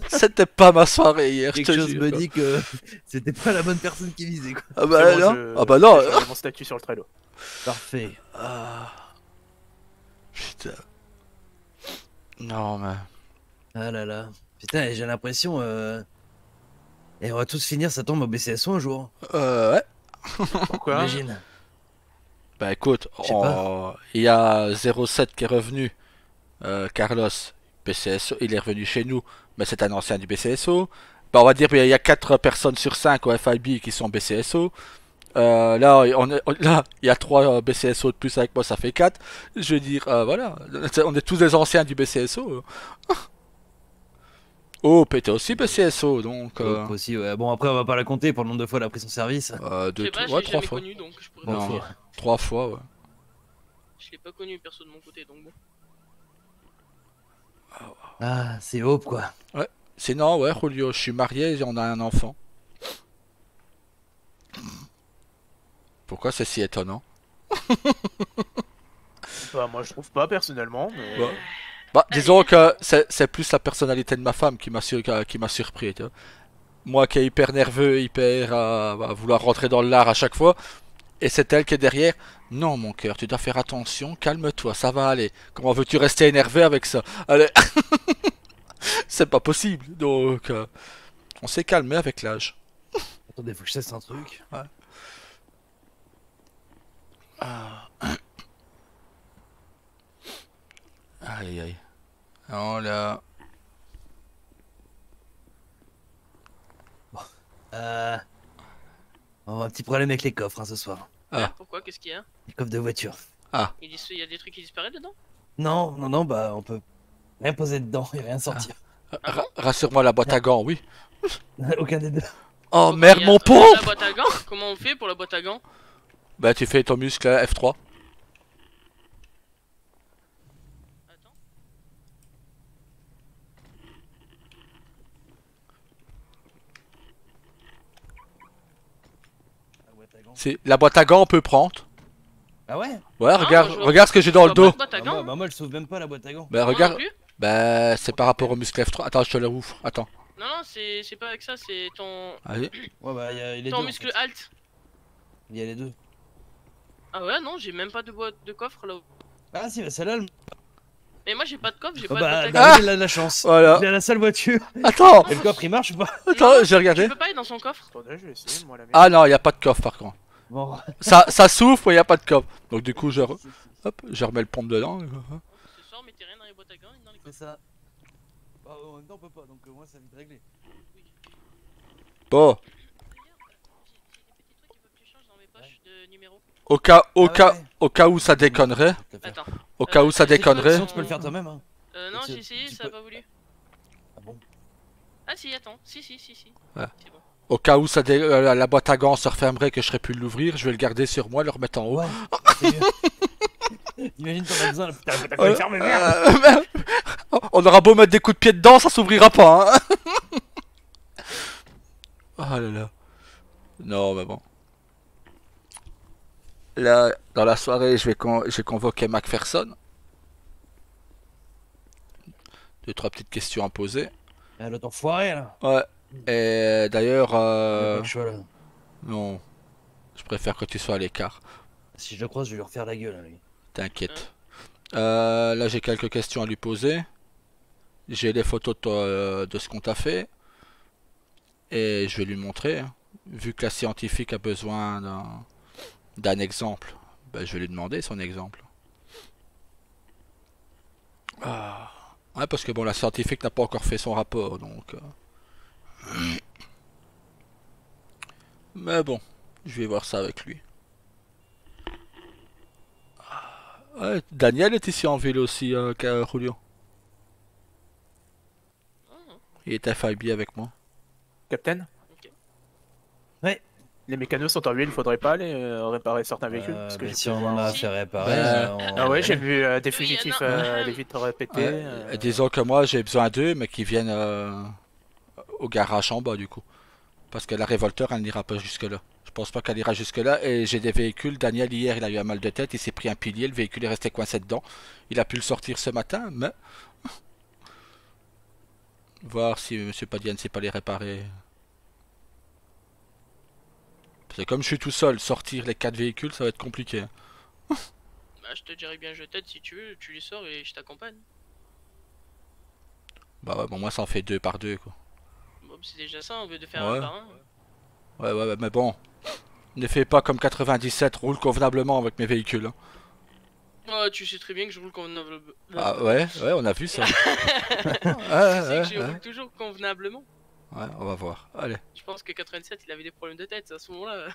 C'était pas ma soirée hier, je quelque te chose jure, me quoi. dit que c'était pas la bonne personne qui visait, quoi. Ah bah C'est non. bon, Ah bah non. j'ai changé mon statut sur le Trello. Parfait. Ah. Putain. Non, mais. Ah là là. Putain, j'ai l'impression, et on va tous finir, ça tombe au BCSO un jour. Ouais. Pourquoi? Imagine. Bah écoute, Je sais il y a 07 qui est revenu. Carlos, BCSO, il est revenu chez nous, mais c'est un ancien du BCSO. Bah on va dire qu'il y a 4 personnes sur 5 au FIB qui sont BCSO. Là, là, il y a 3 BCSO de plus avec moi, ça fait 4. Je veux dire, voilà, on est tous des anciens du BCSO. Oh, était aussi BCSO, donc... Donc aussi, ouais. Bon, après, on va pas la compter pour le nombre de fois elle a pris son service. Je deux, sais pas, je ouais, l'ai 3 jamais fois. connu donc je pourrais Bon, pas Non. dire. 3 fois, ouais. Je l'ai pas connu perso de mon côté donc bon. Ah, c'est Hope, quoi. Sinon, ouais, Julio, je suis marié et on a un enfant. Pourquoi c'est si étonnant? Bah, moi je trouve pas personnellement, mais. Ouais. Bah, disons que c'est plus la personnalité de ma femme qui m'a surpris, tu vois. Moi qui est hyper nerveux, hyper à vouloir rentrer dans l'art à chaque fois, et c'est elle qui est derrière. Non, mon cœur, tu dois faire attention, calme-toi, ça va aller. Comment veux-tu rester énervé avec ça? Allez, c'est pas possible. Donc, on s'est calmé avec l'âge. Attendez, faut que je teste un truc. Ouais. Aïe aïe. Oh là. On a un petit problème avec les coffres ce soir. Ah. Pourquoi? Qu'est-ce qu'il y a? Les coffres de voiture. Il y a des trucs qui disparaissent dedans? Non, bah on peut rien poser dedans et rien sortir. Rassure-moi, la boîte à gants, oui. Aucun des deux. Oh Bah, merde, il y a- mon La pauvre! boîte à gants? Comment on fait pour la boîte à gants? Bah, tu fais ton muscle F3. Attends. La boîte à gants, on peut prendre. Ah ouais? Ouais, Ah, regarde, je vois- regarde ce que j'ai dans le Je vois dos. pas de boîte à Bah, gants. moi elle s'ouvre même pas la boîte à gants. Bah, Moi non regarde. plus. Bah, c'est par rapport au muscle F3. Attends, je te le ouvre. Attends. Non, c'est pas avec ça, c'est ton Allez. Ouais bah il y a les deux. ton en muscle fait. alt. Il y a les deux. Ah ouais, non, j'ai même pas de boîte de coffre là. Ah si, bah celle-là. Mais moi j'ai pas de coffre, j'ai Oh, pas de bah, boîte à gants. il a la chance. Voilà. Il a la seule voiture. Attends, Et le coffre il marche ou pas? attends, j'ai Tu regardé. peux pas aller dans son coffre? Attendez, je vais essayer moi la mienne. Ah non, il y a pas de coffre par contre. Bon. Ça s'ouvre, mais il y a pas de coffre. Donc du coup, hop, je remets le pompe dedans. Ce soir, mettez rien dans les boîtes à gants et dans les C'est coffres. ça. Bah, en même temps on peut pas, donc moi ça va vite régler. Bon, D'ailleurs, j'ai des petits trucs qu'il faut que tu changes dans mes poches de numéros. au cas où ça déconnerait, Attends. au cas où ça j'ai déconnerait. Sinon tu peux le faire toi-même hein. Non, Tu- j'ai essayé, tu ça a peux- pas voulu. Ah bon? Ah si, attends. Si. Ouais. C'est bon. Au cas où la boîte à gants se refermerait, que je serais plus l'ouvrir, je vais le garder sur moi, le remettre en haut. Ouais. C'est mieux. Imagine t'en as besoin, là, putain, t'as quoi fermer, merde. Merde. On aura beau mettre des coups de pied dedans, ça s'ouvrira pas. Hein. Oh là là. Non, mais bon. Là, dans la soirée, j'ai convoqué Macpherson. 2-3 petites questions à poser. Ah, l'autre enfoiré là. Ouais. Et d'ailleurs, Il a pas le choix là. non. Je préfère que tu sois à l'écart. Si je le croise, je vais lui refaire la gueule à lui. T'inquiète. Là, j'ai quelques questions à lui poser. J'ai les photos de ce qu'on t'a fait. Et je vais lui montrer. Hein. Vu que la scientifique a besoin d'un exemple, ben, je vais lui demander son exemple. Ah. Ouais, parce que bon, la scientifique n'a pas encore fait son rapport, donc... Mais bon, je vais voir ça avec lui. Ouais, Daniel est ici en ville aussi, Julio. Il est FIB avec moi. Captain? Ok. Ouais. Les mécanos sont en huile, il faudrait pas aller réparer certains véhicules parce que Mais j'ai si pu on en voir- a fait réparer. Bah, Ah ouais, j'ai vu des Oui, fugitifs, y en a. les vitres pétées. Ouais, disons que moi j'ai besoin d'eux, mais qui viennent au garage en bas du coup. Parce que la révolteur elle n'ira pas jusque là. Je pense pas qu'elle ira jusque là. Et j'ai des véhicules. Daniel hier il a eu un mal de tête, il s'est pris un pilier, le véhicule est resté coincé dedans. Il a pu le sortir ce matin, mais... Voir si Monsieur Padian sait pas les réparer. C'est comme je suis tout seul, sortir les 4 véhicules ça va être compliqué. Bah, je te dirais bien je t'aide si tu veux, tu les sors et je t'accompagne. Bah ouais, bon moi ça en fait 2 par 2 quoi. Bon, c'est déjà ça, on veut de faire Ouais. un par un. Ouais, mais bon. Ne fais pas comme 97, roule convenablement avec mes véhicules. Hein. Oh, tu sais très bien que je roule convenablement. Ah ouais, on a vu ça. Tu sais que je ouais. roule toujours convenablement. Ouais, on va voir. Allez. Je pense que 87 il avait des problèmes de tête à ce moment-là.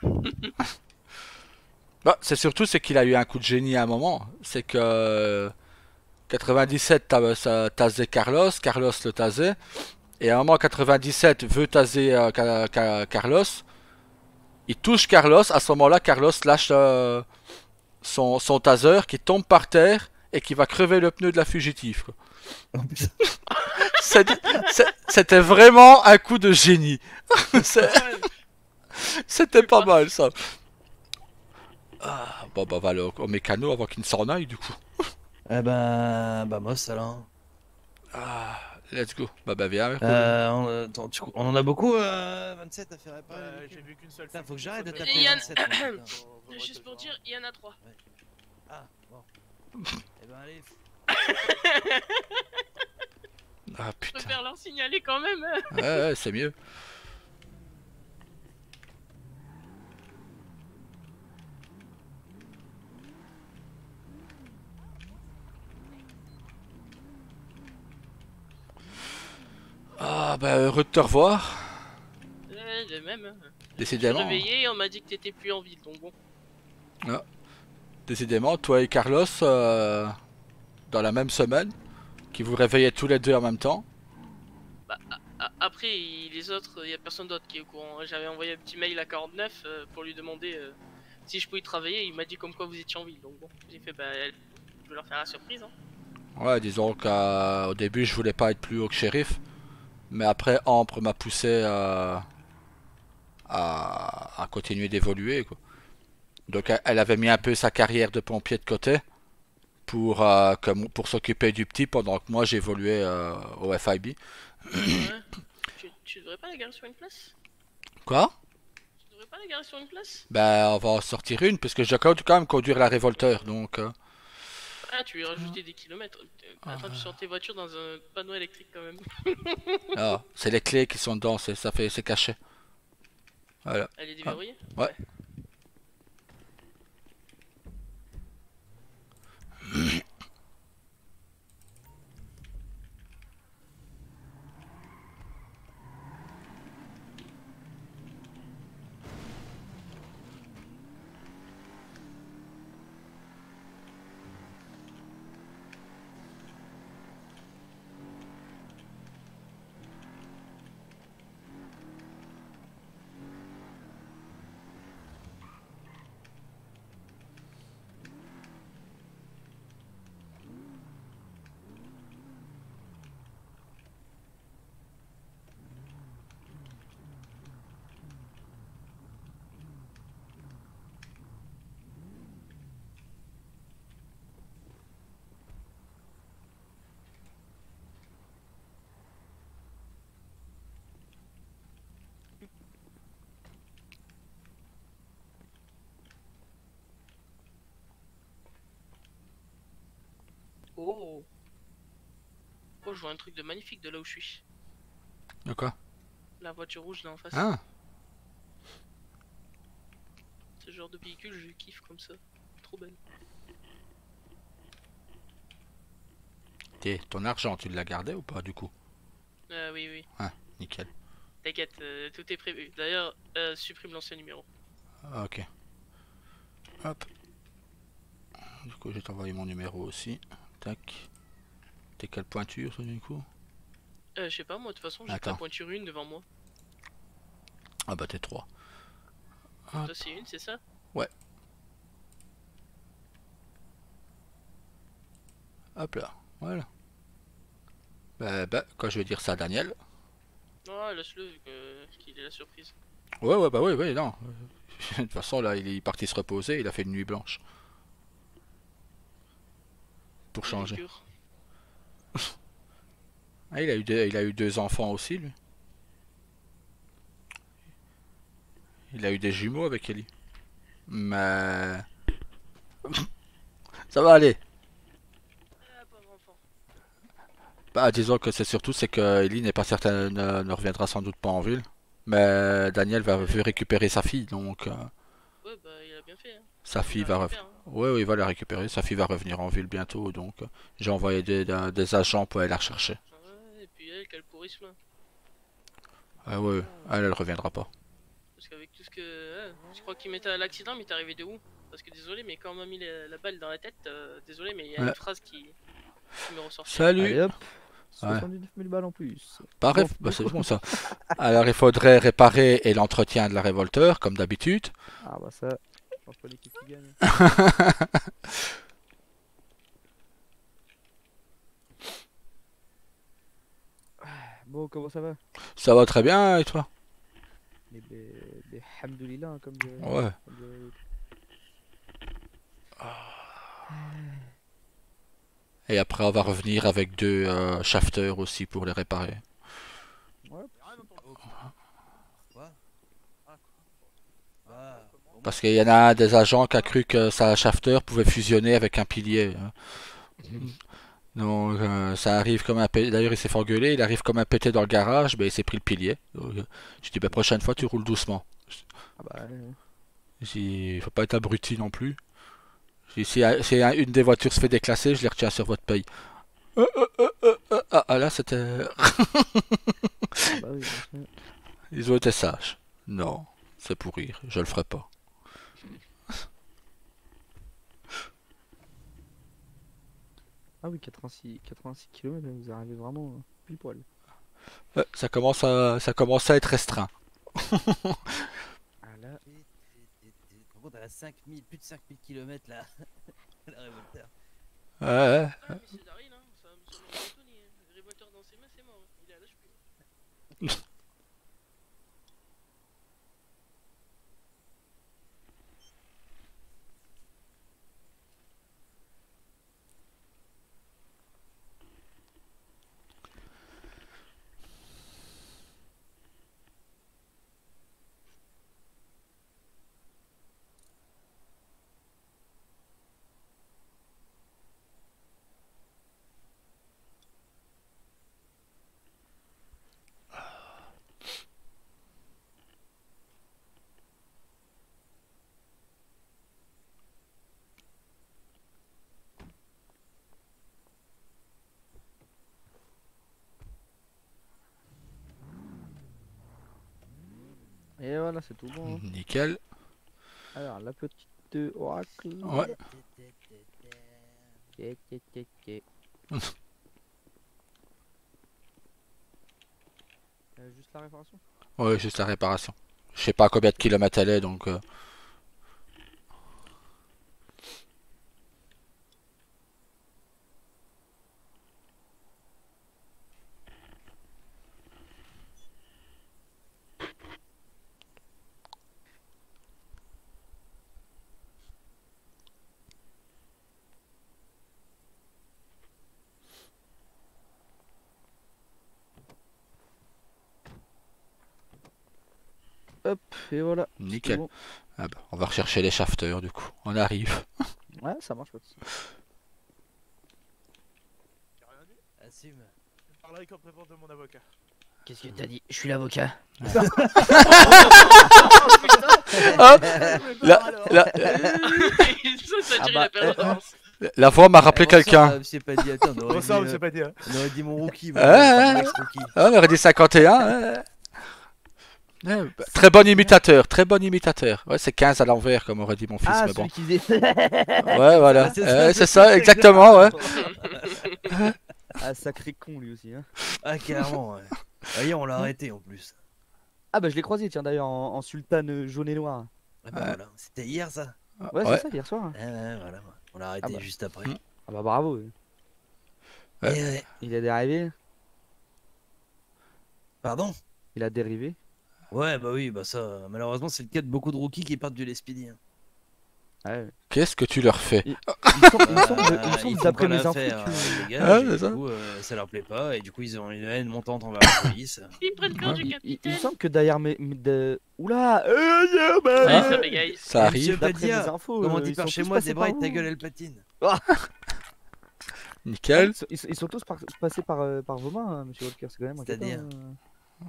Bah, c'est surtout c'est qu'il a eu un coup de génie à un moment. C'est que 97 tasé Carlos, Carlos le tasait. Et à un moment 97 veut taser Carlos. Il touche Carlos, à ce moment-là Carlos lâche son taser qui tombe par terre et qui va crever le pneu de la fugitive. Quoi. C'était vraiment un coup de génie. C'était pas mal ça. Ah, bon bah va au mécano avant qu'il ne s'en aille du coup. Eh ben, bah moi ça là. Ah, let's go. Bah viens, Mercure. Attends, on en a beaucoup, 27 à faire réparer. Bah, les j'ai véhicules. vu qu'une seule Putain, fois. faut que j'arrête de Ça taper Et Yann- 27. moi, putain. Juste pour dire, il y en a 3. Ah, bon. Eh ben allez. Ah Je putain. préfère leur signaler quand même. Ouais, c'est mieux. Ah bah heureux de te revoir. De même. Je me suis Décidément. réveillé et on m'a dit que t'étais plus en ville, donc bon. Décidément, toi et Carlos, dans la même semaine, qui vous réveillez tous les deux en même temps. Après, les autres, il y a personne d'autre qui est au courant. J'avais envoyé un petit mail à 49 pour lui demander si je pouvais travailler. Il m'a dit comme quoi vous étiez en ville, donc bon. J'ai fait, bah, je vais leur faire la surprise. Hein. Ouais, disons qu'au début je voulais pas être plus haut que shérif, mais après Ambre m'a poussé à continuer d'évoluer quoi. Donc elle avait mis un peu sa carrière de pompier de côté pour s'occuper du petit pendant que moi j'évoluais au FIB. Ouais. Tu devrais pas la garer sur une place? Quoi? Tu devrais pas la garer sur une place? Ben on va en sortir une parce que je dois quand même conduire la révolteur donc Ah, tu lui rajouter des kilomètres. Attends, tu sors tes voitures dans un panneau électrique quand même. ah, c'est les clés qui sont dedans, c'est caché. Voilà. Elle est déverrouillée? Ouais. Oh! Oh, je vois un truc de magnifique de là où je suis. De quoi? La voiture rouge là en face. Ah, Ce genre de véhicule, je kiffe comme ça. Trop belle. ton argent, tu l'as gardé ou pas du coup? Oui, oui. Ah, nickel. T'inquiète, tout est prévu. D'ailleurs, supprime l'ancien numéro. Ah, ok. Hop. Du coup, je vais t'envoyer mon numéro aussi. Tac. T'es quelle pointure, toi, du coup? Je sais pas, moi, de toute façon, j'ai que Attends. la pointure 1 devant moi. Ah bah t'es 3. Toi, c'est une, c'est ça? Hop là. Voilà. Quand je vais dire ça à Daniel. Oh, laisse-le, qu'il ait la surprise. Ouais, bah oui, non. De toute façon, là, il est parti se reposer. Il a fait une nuit blanche. Pour changer. Ridicule. Ah, il a eu deux enfants aussi, lui. Il a eu des jumeaux avec Ellie. Mais... Ça va aller. Ah, pauvre enfant. Bah, disons que c'est que Ellie n'est pas certaine, ne reviendra sans doute pas en ville. Mais Daniel veut récupérer sa fille, donc Ouais, bah, il a bien fait, hein. sa Il fille la va récupère, revenir. hein. Ouais, il va la récupérer. Sa fille va revenir en ville bientôt, donc j'ai envoyé des agents pour aller la rechercher. Ouais, et puis elle, qu'elle pourrisse plein. Ah ouais, elle reviendra pas. Parce qu'avec tout ce que. Je crois qu'il m'était à l'accident, mais t'es arrivé de où? Parce que désolé, mais quand on m'a mis la balle dans la tête, désolé, mais il y a Ouais. une phrase qui me ressort. Salut. Allez hop, Ouais. 79 000 balles en plus. Pareil, Bon, bah, c'est bon ça. Alors il faudrait réparer et l'entretien de la révolteur, comme d'habitude. Ah bah ça, je pense pas l'équipe qui gagne. Bon, comment ça va? Ça va très bien et toi? Mais hamdoulillah, hein, comme dirait. Ouais. Comme dirait l'autre. Et après, on va revenir avec 2 shafters aussi pour les réparer. Quoi? Ah, au Parce qu'il y en a un des agents qui a cru que sa shafter pouvait fusionner avec un pilier. Donc ça arrive comme un pété. D'ailleurs, il s'est fait engueuler, il arrive comme un pété dans le garage, mais il s'est pris le pilier. Donc, je dis, bah, prochaine fois, tu roules doucement. Ah bah, Il faut pas être abruti non plus. Si une des voitures se fait déclasser, je les retiens sur votre paye. Ah là, c'était. ah bah oui, bien sûr. Ils ont été sages. Non, c'est pour rire, je le ferai pas. Ah oui, 86 km, vous arrivez vraiment pile poil. Ça commence à être restreint. Ah là, Par contre, elle a 5000, plus de 5000 km là. La révolteur. Ouais. Ah, mais c'est Daryl, hein, ça m'aurait étonné. Hein. Le révolteur dans ses mains, c'est mort. Il est à l'HP. et voilà, c'est tout bon. Hein. Nickel. Alors, la petite oracle. Ouais. Ké, ké, ké, ké. Juste la réparation. Ouais, juste la réparation. Je sais pas à combien de kilomètres elle est, donc... Hop, et voilà. c'est Nickel. bon. Ah bah, on va rechercher les shafters du coup. On arrive. Ouais, ça marche pas. J'ai rien dit. Assume. Je parlerai comme prévente de mon avocat. Qu'est-ce que t'as dit? Je suis l'avocat. Hop la, la, Ça Ah dirait bah, la période d'avance. la voix m'a rappelé quelqu'un. C'est pas dit, attends, Bon, ça, c'est pas dit. Hein. on aurait dit mon rookie. Ouais. Rookie. Ah, on aurait dit 51. Ouais. Ouais, bah, très bon imitateur, très bon imitateur. Ouais, c'est 15 à l'envers comme aurait dit mon fils, Ah, mais bon. celui qui faisait. Ouais, voilà. C'est ça, c'est exactement, ouais. Ah, sacré con lui aussi. Hein. Ah, carrément, ouais. Voyez, on l'a arrêté en plus. Ah, bah je l'ai croisé, tiens, d'ailleurs, en sultane jaune et noir. Ah bah Ouais. voilà, c'était hier ça. Ouais, Ouais. c'est ça, hier soir. Ah ouais, voilà, on l'a arrêté Ah bah. juste après. Mm. Ah bah bravo. Ouais. Et ouais. Il a dérivé. Pardon? Il a dérivé. Ouais, bah oui, bah ça, malheureusement, c'est le cas de beaucoup de rookies qui partent du LSPD. Hein. Ouais. Qu'est-ce que tu leur fais? Il me semble, Ils font d'après pas mes infos, l'affaire, que- les gars, Ah, et c'est du ça. coup, ça leur plaît pas, et du coup, ils ont une haine montante envers la police. Ils prennent peur du il me capitaine. semble que derrière Oula Ouais, Ah. ça bégaye. Ça Et arrive. monsieur D'après Padia, mes infos, comment on dit ils par sont chez tous moi, passés Debray, par ta vous. gueule, elle patine. Nickel. Ils sont tous passés par vos mains, hein, monsieur Walker, c'est quand même un C'est-à-dire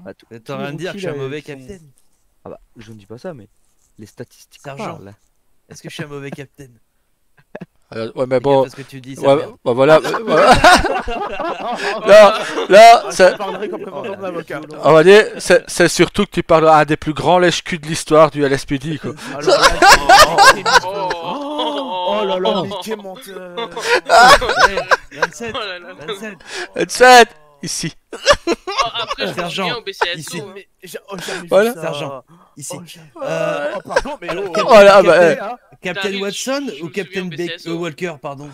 Bah, tous T'es les en train de dire que je suis un rookies, là, mauvais qui sont- capitaine. Ah bah, je ne dis pas ça, mais les statistiques Sergent. parlent. Est-ce que je suis un mauvais capitaine? Ouais, mais Fais bon. gaffe à ce que tu dis, ça Ouais, merde. bah voilà. Là, Je c'est. parlerai comme prévente de mon avocat. On va dire, c'est surtout que tu parles à un des plus grands lèche-culs de l'histoire du LSPD, quoi. Alors là, Oh, oh là là, oh, mais quel menteur. Eh, 27, Oh là là. 27. Headset ici. Oh, après, je me Sergent, souviens au BCSO. ici. hein. Mais j'ai jamais vu Voilà. ça. Sergent, ici. Oh, oh, pardon, mais oh, Oh là, bah, Capitaine, hein. Captain Daryl, Watson je ou me Captain souviens au BCSO. Walker, pardon.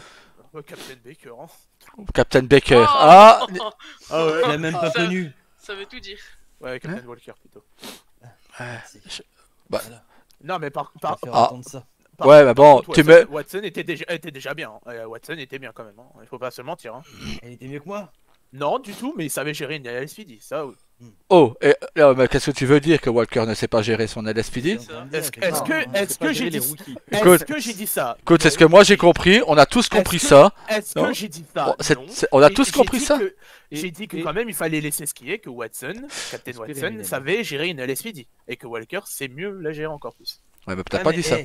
Captain Baker, hein. Captain Baker. Oh, Ah, Ah ouais. Tu l'as même pas Ça- connu. Ça veut tout dire. Ouais, Captain Walker plutôt. Merci. Bah. Voilà, Non, mais je vais faire Ah. entendre ça. Ouais, mais bon, tu mets... Watson était déjà bien. Watson était bien quand même. Hein. Il faut pas se mentir. Hein. Elle était mieux que moi. Non, du tout, mais il savait gérer une LSPD, ça oui. Oh, mais qu'est-ce que tu veux dire que Walker ne sait pas gérer son LSPD? Est-ce pas que gérer j'ai les dit rookies. Écoute, Est-ce que j'ai dit ça? Écoute, c'est ce que moi j'ai compris, on a tous compris ça. Est-ce Non. que j'ai dit ça? Bon, Non. on a Et tous j'ai compris dit ça. que- J'ai dit que et- quand même il fallait laisser ce qui est, que Watson, Captain Espérer, Watson, évidemment. savait gérer une LSPD. Et que Walker sait mieux la gérer encore plus. Ouais, mais peut-être Ah, pas mais, dit ça.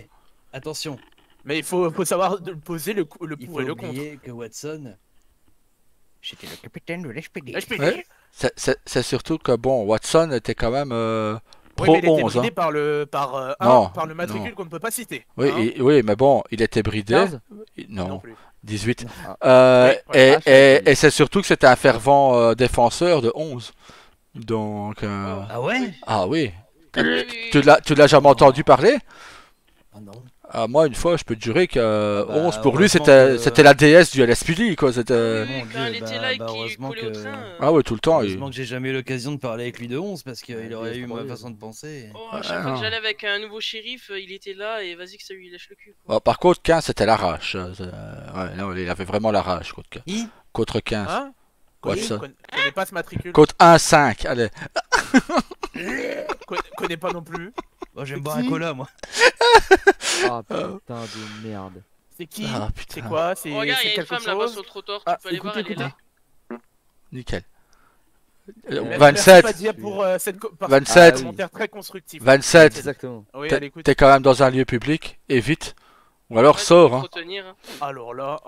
attention, Mais il faut savoir poser le pour il et faut le contre. oublier que Watson, j'étais le capitaine de l'SPD. LSPD. Ouais. C'est surtout que bon, Watson était quand même Oui, pro mais il était 11. bridé Hein. par Non, le matricule non. qu'on ne peut pas citer. Oui, hein. oui, mais bon, il était bridé. 15? Non Non, plus. 18. Ah. Oui, voilà. Et c'est surtout que c'était un fervent défenseur de 11. Donc. Ah ouais? Ah oui. Oui, oui, oui, Tu l'as jamais entendu parler? Ah non. Ah, moi, une fois, je peux te jurer que bah, 11 pour lui, heureusement c'était que- c'était la déesse du LSPD, quoi. C'était. Oui, Mon quand elle Dieu, était bah, là et bah, qu'il heureusement collait au que- train. Ah ouais, tout le temps. Heureusement que j'ai jamais eu l'occasion de parler avec lui de 11 parce qu'il Ouais, aurait il eu est ma trop façon de penser. Oh, à chaque fois que j'allais avec un nouveau shérif, il était là et vas-y que ça lui lèche le cul. Quoi. Bon, par contre, 15, c'était la rage. Ouais, non, il avait vraiment la rage, contre 15. Qui? Contre 15. Hein? Watson. Connais pas ce matricule. Contre 1-5, allez. Connais pas non plus. Oh, j'aime C'est boire un qui? cola, moi. Ah putain de merde. C'est qui? Ah, C'est putain. quoi? C'est Oh, regarde, il y a une quelque femme là-bas chose? sur le trottoir, tu Ah, peux aller voir, elle est là. Nickel. Merci, 27. Fadia, pour cette 27. un commentaire très constructif. 27. Exactement. Oui, à l'écoute. T'es quand même dans un lieu public, évite. Ou alors Ouais, sors. faut Hein. trop tenir, hein. Alors là.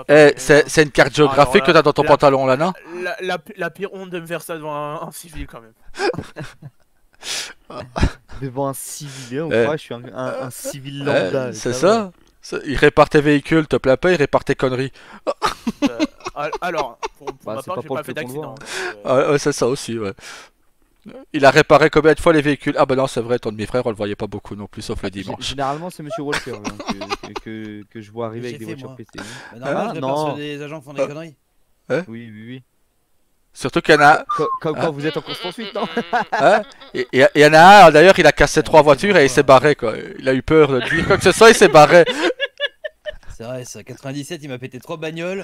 Eh, putain, c'est une carte géographique Alors que là, t'as dans ton la- pantalon là, non? la pire honte de me faire ça devant un civil quand même. Devant un civil, on Eh. croit que je suis un civil lambda. C'est ça? Il répare tes véhicules, te plaît pas, il répare tes conneries. Alors, pour Bah, ma c'est part, pas j'ai pour pas le fait fait qu'on le d'accident. Ah, ouais, c'est ça aussi, ouais. Il a réparé combien de fois les véhicules? Ah bah non, c'est vrai, ton demi-frère, on le voyait pas beaucoup non plus, sauf le dimanche. Généralement, c'est Monsieur Walker hein, que je vois arriver J'ai avec des fait, voitures moi. pétées. Bah, normal, Ah, je répare non. sur des agents qui font des conneries. Oui, oui, oui. Surtout qu'il y en a... Quand Ah. vous êtes en course-poursuite, non? Hein? Et il y en a un, d'ailleurs, il a cassé 3 voitures et il s'est barré, quoi. Il a eu peur de dire quoi que ce soit, il s'est barré. C'est vrai, ça. 97, il m'a pété 3 bagnoles.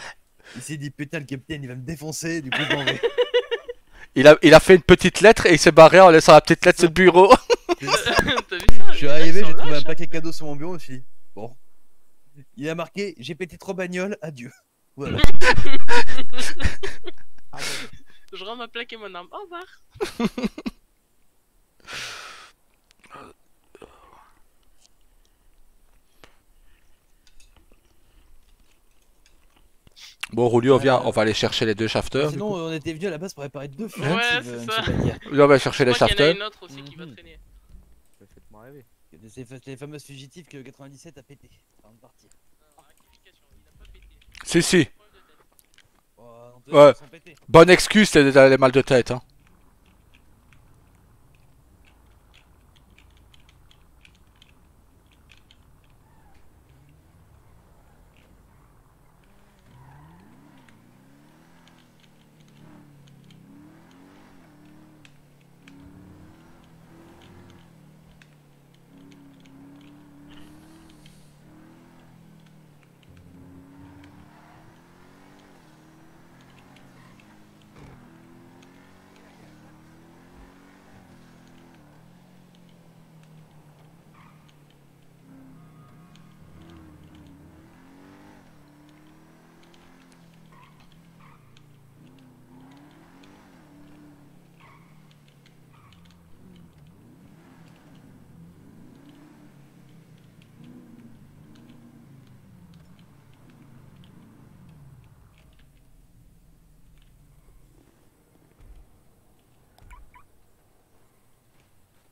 Il s'est dit, putain, le capitaine, il va me défoncer. Du coup, je m'en vais. Il a fait une petite lettre et il s'est barré en laissant la petite lettre sur le bureau. T'as vu ça? Je suis arrivé, j'ai trouvé un paquet cadeau sur mon bureau. Je me suis dit, bon. Il a marqué, j'ai pété 3 bagnoles, adieu. Voilà. Je rends ma plaque et mon arme. Au revoir. Bon, Roulio, viens, on va aller chercher les deux shafters. Sinon, on était venu à la base pour réparer 2 Ouais, c'est ça. Là, on va chercher les Je crois qu'il y en a shafters. une autre aussi qui va Mhm. traîner. Faites-moi rêver. C'est les fameuses fugitives que 97 a pété avant de partir. Rectification, il a pas pété. Si, si. Oh, en deux, Ouais. ils sont pétés. Bonne excuse, c'est les mal de tête. Hein.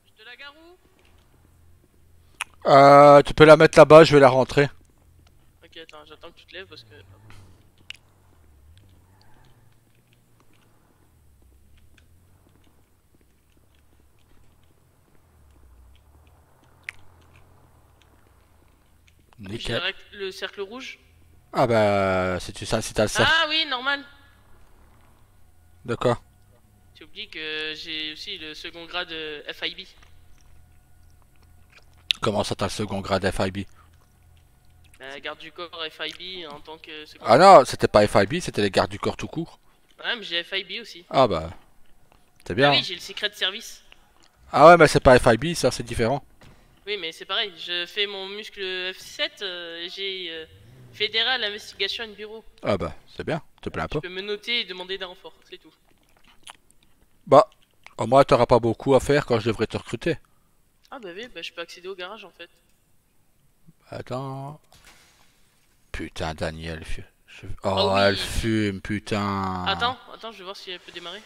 Je te la garou. Tu peux la mettre là-bas, je vais la rentrer. Ok, attends, j'attends que tu te lèves parce que. Nickel. Le cercle rouge. Ah bah, si tu sais, si t'as le cercle. Ah oui, normal. De quoi? Tu oublies que j'ai aussi le second grade FIB. Comment ça, t'as le second grade FIB? garde du corps FIB en tant que second. Ah non, c'était pas FIB, c'était les gardes du corps tout court. Ouais, mais j'ai FIB aussi. Ah bah, c'est bien. Ah oui, j'ai le secret de service. Ah ouais, mais c'est pas FIB, ça c'est différent. Oui, mais c'est pareil, je fais mon muscle F7, j'ai Fédéral Investigation Bureau. Ah bah, c'est bien, te plains Tu pas. peux me noter et demander des renforts, c'est tout. Bah, au moins t'auras pas beaucoup à faire quand je devrais te recruter. Ah bah oui, bah je peux accéder au garage en fait. Attends. Putain, Daniel. Oh, Oh oui. elle fume, putain. Attends, je vais voir si elle peut démarrer.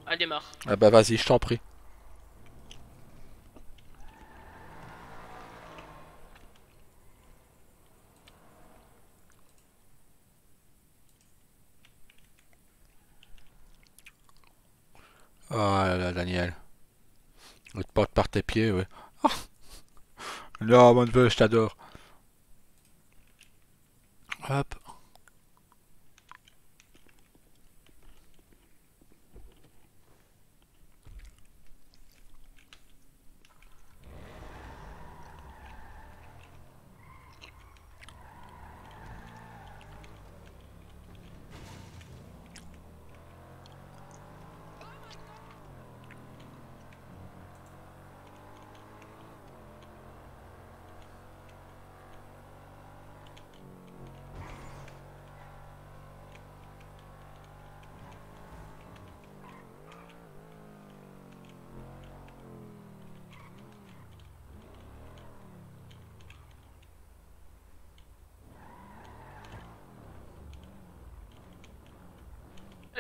Elle démarre. Ah bah vas-y, je t'en prie. Oh là là, Daniel. Je te porte par tes pieds, ouais. Oh. Non, mon neveu, je t'adore. Hop.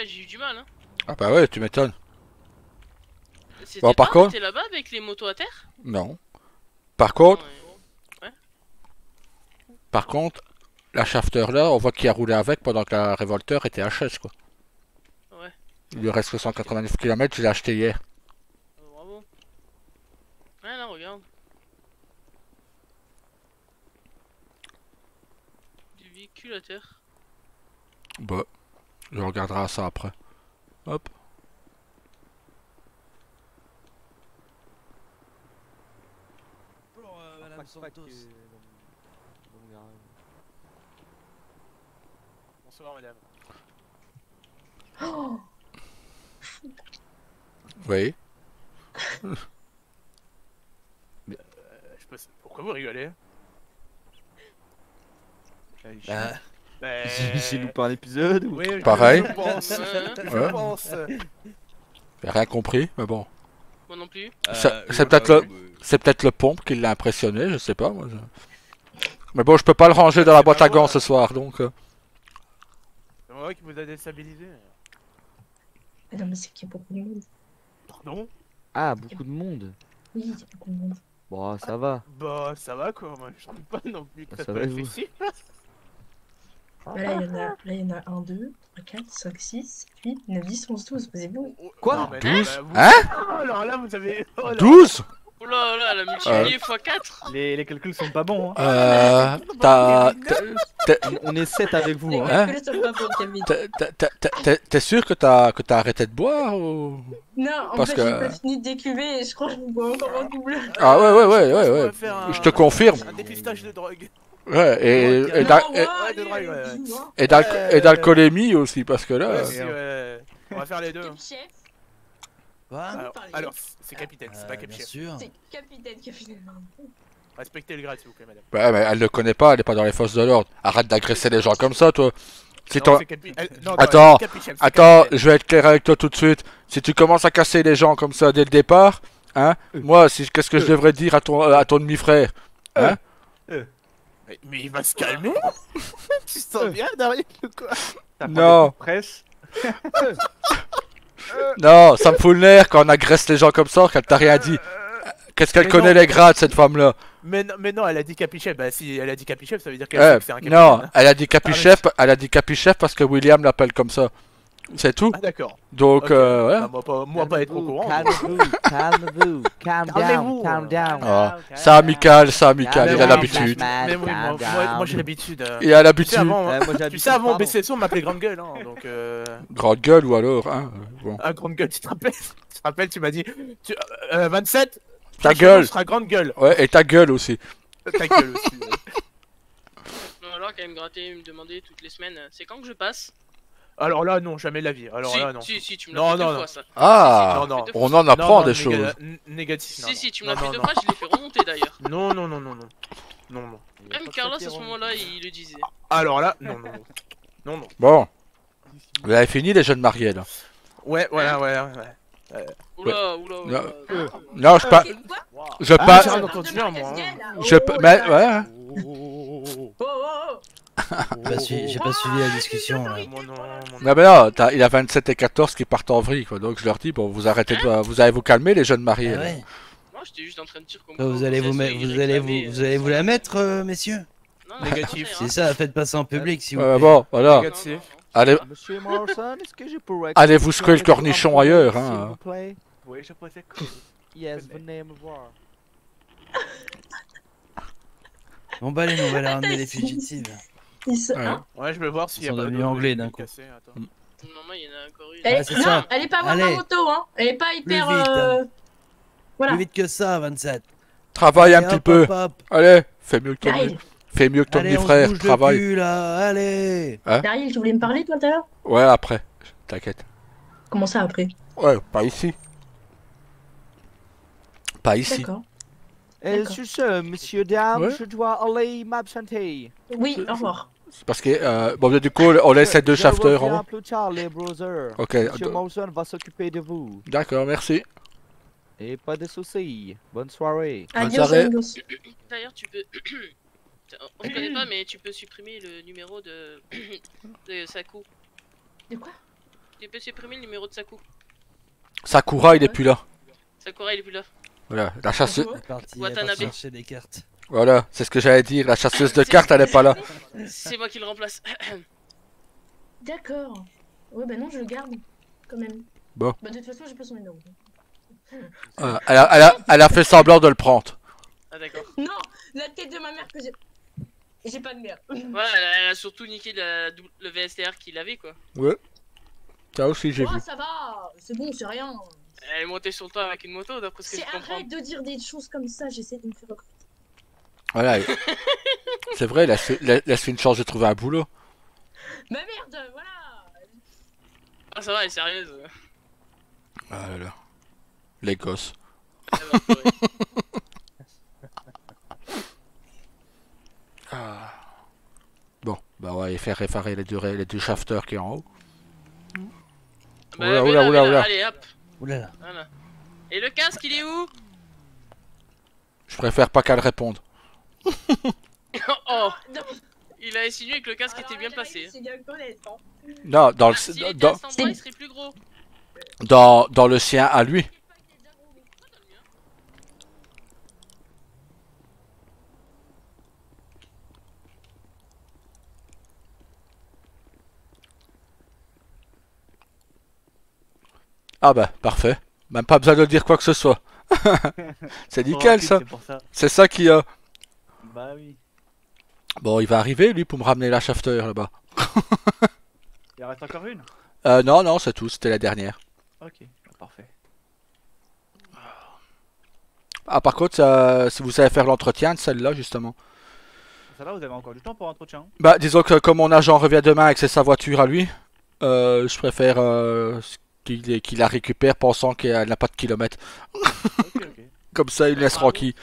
J'ai eu du mal, hein. Ah bah ouais, tu m'étonnes. C'était Bon, par toi contre- qui étais là-bas avec les motos à terre? Non. Par contre, Ouais. la shafter là, on voit qu'il a roulé avec pendant que la révolteur était HS, quoi. Ouais. Il lui reste que 189 km, je l'ai acheté hier. Bravo. Ouais, là, regarde. Du véhicule à terre. Bah, je regarderai ça après. Hop. Bonjour, Madame Santos. Bonsoir, madame. Oui. Pourquoi vous rigolez? Ah, J'ai loupé un épisode ou... Oui, Pareil. Je pense. Ouais. Je Ouais. pense. J'ai rien compris, mais bon. Moi non plus. C'est peut-être C'est peut-être le pompe qui l'a impressionné, je sais pas. Moi, mais bon, je peux pas le ranger dans la boîte à gants ce soir, donc. C'est moi qui vous a déstabilisé. Ah non, mais c'est qu'il y a beaucoup de monde. Pardon? Ah, beaucoup de monde. Oui, il y a beaucoup de monde. Bon, ça va. Bah, ça va quoi, moi je trouve pas non plus que Ça ça va, soit vous difficile. Bah là, il y en a 1, 2, 3, 4, 5, 6, 8, 9, 10, 11, 12. Posez-vous. Quoi? Non, mais 12? vous- Hein? Oh, alors là, vous avez. Oh, là. 12 Oh là là, elle a multiplié x4. Les calculs sont pas bons, hein. On est 7 avec vous, Les hein. Hein? calculs sont pas bons, Camille. T'es sûr que t'as arrêté de boire ou... Non, en Parce fait, que- j'ai pas fini de décuver et je crois que je vous bois encore en double. Ah ouais, On va faire un- Je te confirme. Un dépistage de drogue. Ouais, et Non, d'al- ouais, ouais, de drague, ouais. bisous, hein. et d'alcoolémie aussi, parce que là... Ouais, si, ouais. On va faire les deux. Cap chef, Quoi Alors, c'est capitaine, c'est pas Bien capitaine. sûr. c'est capitaine. Respectez le grade, s'il vous plaît, madame. Ouais, mais elle le connaît pas, elle est pas dans les forces de l'ordre. Arrête d'agresser les gens comme ça, toi. Si Non, toi... c'est non, Attends, c'est capitaine, c'est Attends, capitaine. je vais être clair avec toi tout de suite. Si tu commences à casser les gens comme ça dès le départ, hein, moi, qu'est-ce que je devrais dire à ton demi-frère, hein? Mais il va se calmer. Tu te sens bien derrière ou quoi? Non, Presse. non, ça me fout le nerf quand on agresse les gens comme ça, qu'elle t'a rien dit. Qu'est-ce qu'elle Mais connaît non. les grades, cette femme-là? Mais non, elle a dit capichef. Bah, si elle a dit capichef, ça veut dire qu'elle Eh, sait que c'est un capitaine. non, elle a dit capichef parce que William l'appelle comme ça. C'est tout. Ah, d'accord. Donc, Ok. ouais. Bah, moi pas être au courant. Calmez-vous, calmez-vous, calm Calmez-vous. down, calm down. Ah, c'est amical, il a Calmez-vous, l'habitude. Mais oui, calm moi down. j'ai l'habitude. Il a Tu sais, l'habitude. avant, Moi, tu j'habite sais, avant pardon. BCSO, on m'appelait Grande Gueule. Hein, donc, Grande gueule ou alors, hein. Bon. ah, Grande Gueule, tu te rappelles? Tu m'as dit 27 Ta prochain gueule. jour sera Grande Gueule. Ouais, et ta gueule aussi. Ta gueule aussi. Non, alors, quand même me gratter, me demander toutes les semaines, c'est quand que je passe? Alors là, non, jamais de la vie. Alors si, là, non. si, tu me Non, l'as fait non, deux non. fois, ça. Ah, Non, non. on en apprend des choses. Négatif. non, Si, non. si, tu me l'as Non, fait non, deux non. fois, je l'ai fait remonter d'ailleurs. Non, non, non, non, non. Non, non. Même Carlos, à ce moment-là, il le disait. Alors là, non, non, non. Non, non. Bon, vous avez fini les jeunes mariés là. Ouais, voilà, ouais. Oula, oula, oula. Non, je pas, je Ah, pas, j'ai rien entendu, hein, moi. je pas, mais ouais. J'ai pas suivi la discussion. Là. Moi, non, moi, non. Non mais non, il y a 27 et 14 qui partent en vrille quoi, donc je leur dis bon vous arrêtez de, vous allez vous calmer les jeunes mariés. Ah là. ouais. Moi, j'étais juste en train de dire comme Vous allez vous la mettre, messieurs. Négatif. C'est ça, faites passer en public si vous Ouais, plaît. bon, voilà. Négatif. Allez, Monsieur Morrison, est-ce que je pourrais... allez vous secouer le cornichon ailleurs, S'il hein. vous plaît. Oui, je pensais que... Yes, venez me voir. On va aller ramener les fugitives. Ils sont- Ouais. Ouais, je vais voir s'il y a Ils sont pas devenus d'autres anglais qui d'un sont coup. cassés, attends. Normalement, il y en a encore une. Ouais, c'est non, ça. elle est pas vraiment Allez. moto, hein. Elle est pas hyper. Plus vite, hein. Voilà. Plus vite que ça, 27. Travaille un Allez, petit hop, peu. hop, hop. Allez, fais mieux que ton, Daryl, fais mieux que ton Allez, on se frère, bouge le travaille. cul, là, allez. Daryl, tu voulais me parler toi tout à l'heure? Ouais, après, t'inquiète. Comment ça après? Ouais, pas ici. Pas ici. D'accord. Et D'accord. sur ce, monsieur, dame, Ouais. je dois aller m'absenter. Oui, au revoir. C'est parce que, bon, du coup, on laisse ces deux shafters Je en reviens haut. plus tard, les brothers. Ok, Monsieur Morrison va s'occuper de vous. d'accord, merci. Et pas de soucis. Bonne soirée. Adios, soirée. amigos. D'ailleurs, tu peux. On se connaît pas, mais tu peux supprimer le numéro de. de Saku. De quoi? Tu peux supprimer le numéro de Saku. Sakura, il est plus là. Sakura, il est plus là. Voilà, la chasseuse. C'est parti, Watanabe. elle va chercher des cartes. Voilà, c'est ce que j'allais dire. La chasseuse de cartes, elle est pas là. C'est moi qui le remplace. D'accord. Ouais, bah non, je le garde. Quand même. Bon. Bah, de toute façon, j'ai pas son numéro. Elle a fait semblant de le prendre. Ah, d'accord. Non, la tête de ma mère que j'ai. J'ai pas de mère. Ouais, elle a surtout niqué le VSTR qu'il avait, quoi. Ouais. Ça aussi, j'ai Oh, vu. ça va. C'est bon, c'est rien. Elle est montée sur le toit avec une moto, d'après ce que C'est je comprends. arrête de dire des choses comme ça. J'essaie de me faire recruter. Voilà. C'est vrai, laisse une chance de trouver un boulot. Ma merde, voilà. Ah, ça va, elle est sérieuse. Ah là là. Les gosses. Elle va pleurer. Ah. Bon, bah on va y faire réparer les deux shafters qui est en haut. Bah, Oula, mets-la, oula, mets-la, oula. allez, hop. Oulala. Voilà. Et le casque, il est où? Je préfère pas qu'elle réponde. Oh, Non. il a insinué que le casque était bien placé. C'est bien connaître. Hein. Non, S'il était à cet endroit, il serait plus gros. dans le sien à lui. Ah bah, parfait. Même pas besoin de dire quoi que ce soit. C'est nickel ça. C'est pour ça. C'est ça qui a... Bah oui. Bon, il va arriver lui pour me ramener la shafter là-bas. Il en reste encore une? Non, non, c'est tout, c'était la dernière. Ok, parfait. Ah par contre, si vous savez faire l'entretien de celle-là justement. Ça va, vous avez encore du temps pour l'entretien? Bah disons que comme mon agent revient demain et que c'est sa voiture à lui, je préfère qu'il la récupère pensant qu'elle n'a pas de kilomètres. Ok. Comme ça il laisse Bravo. tranquille.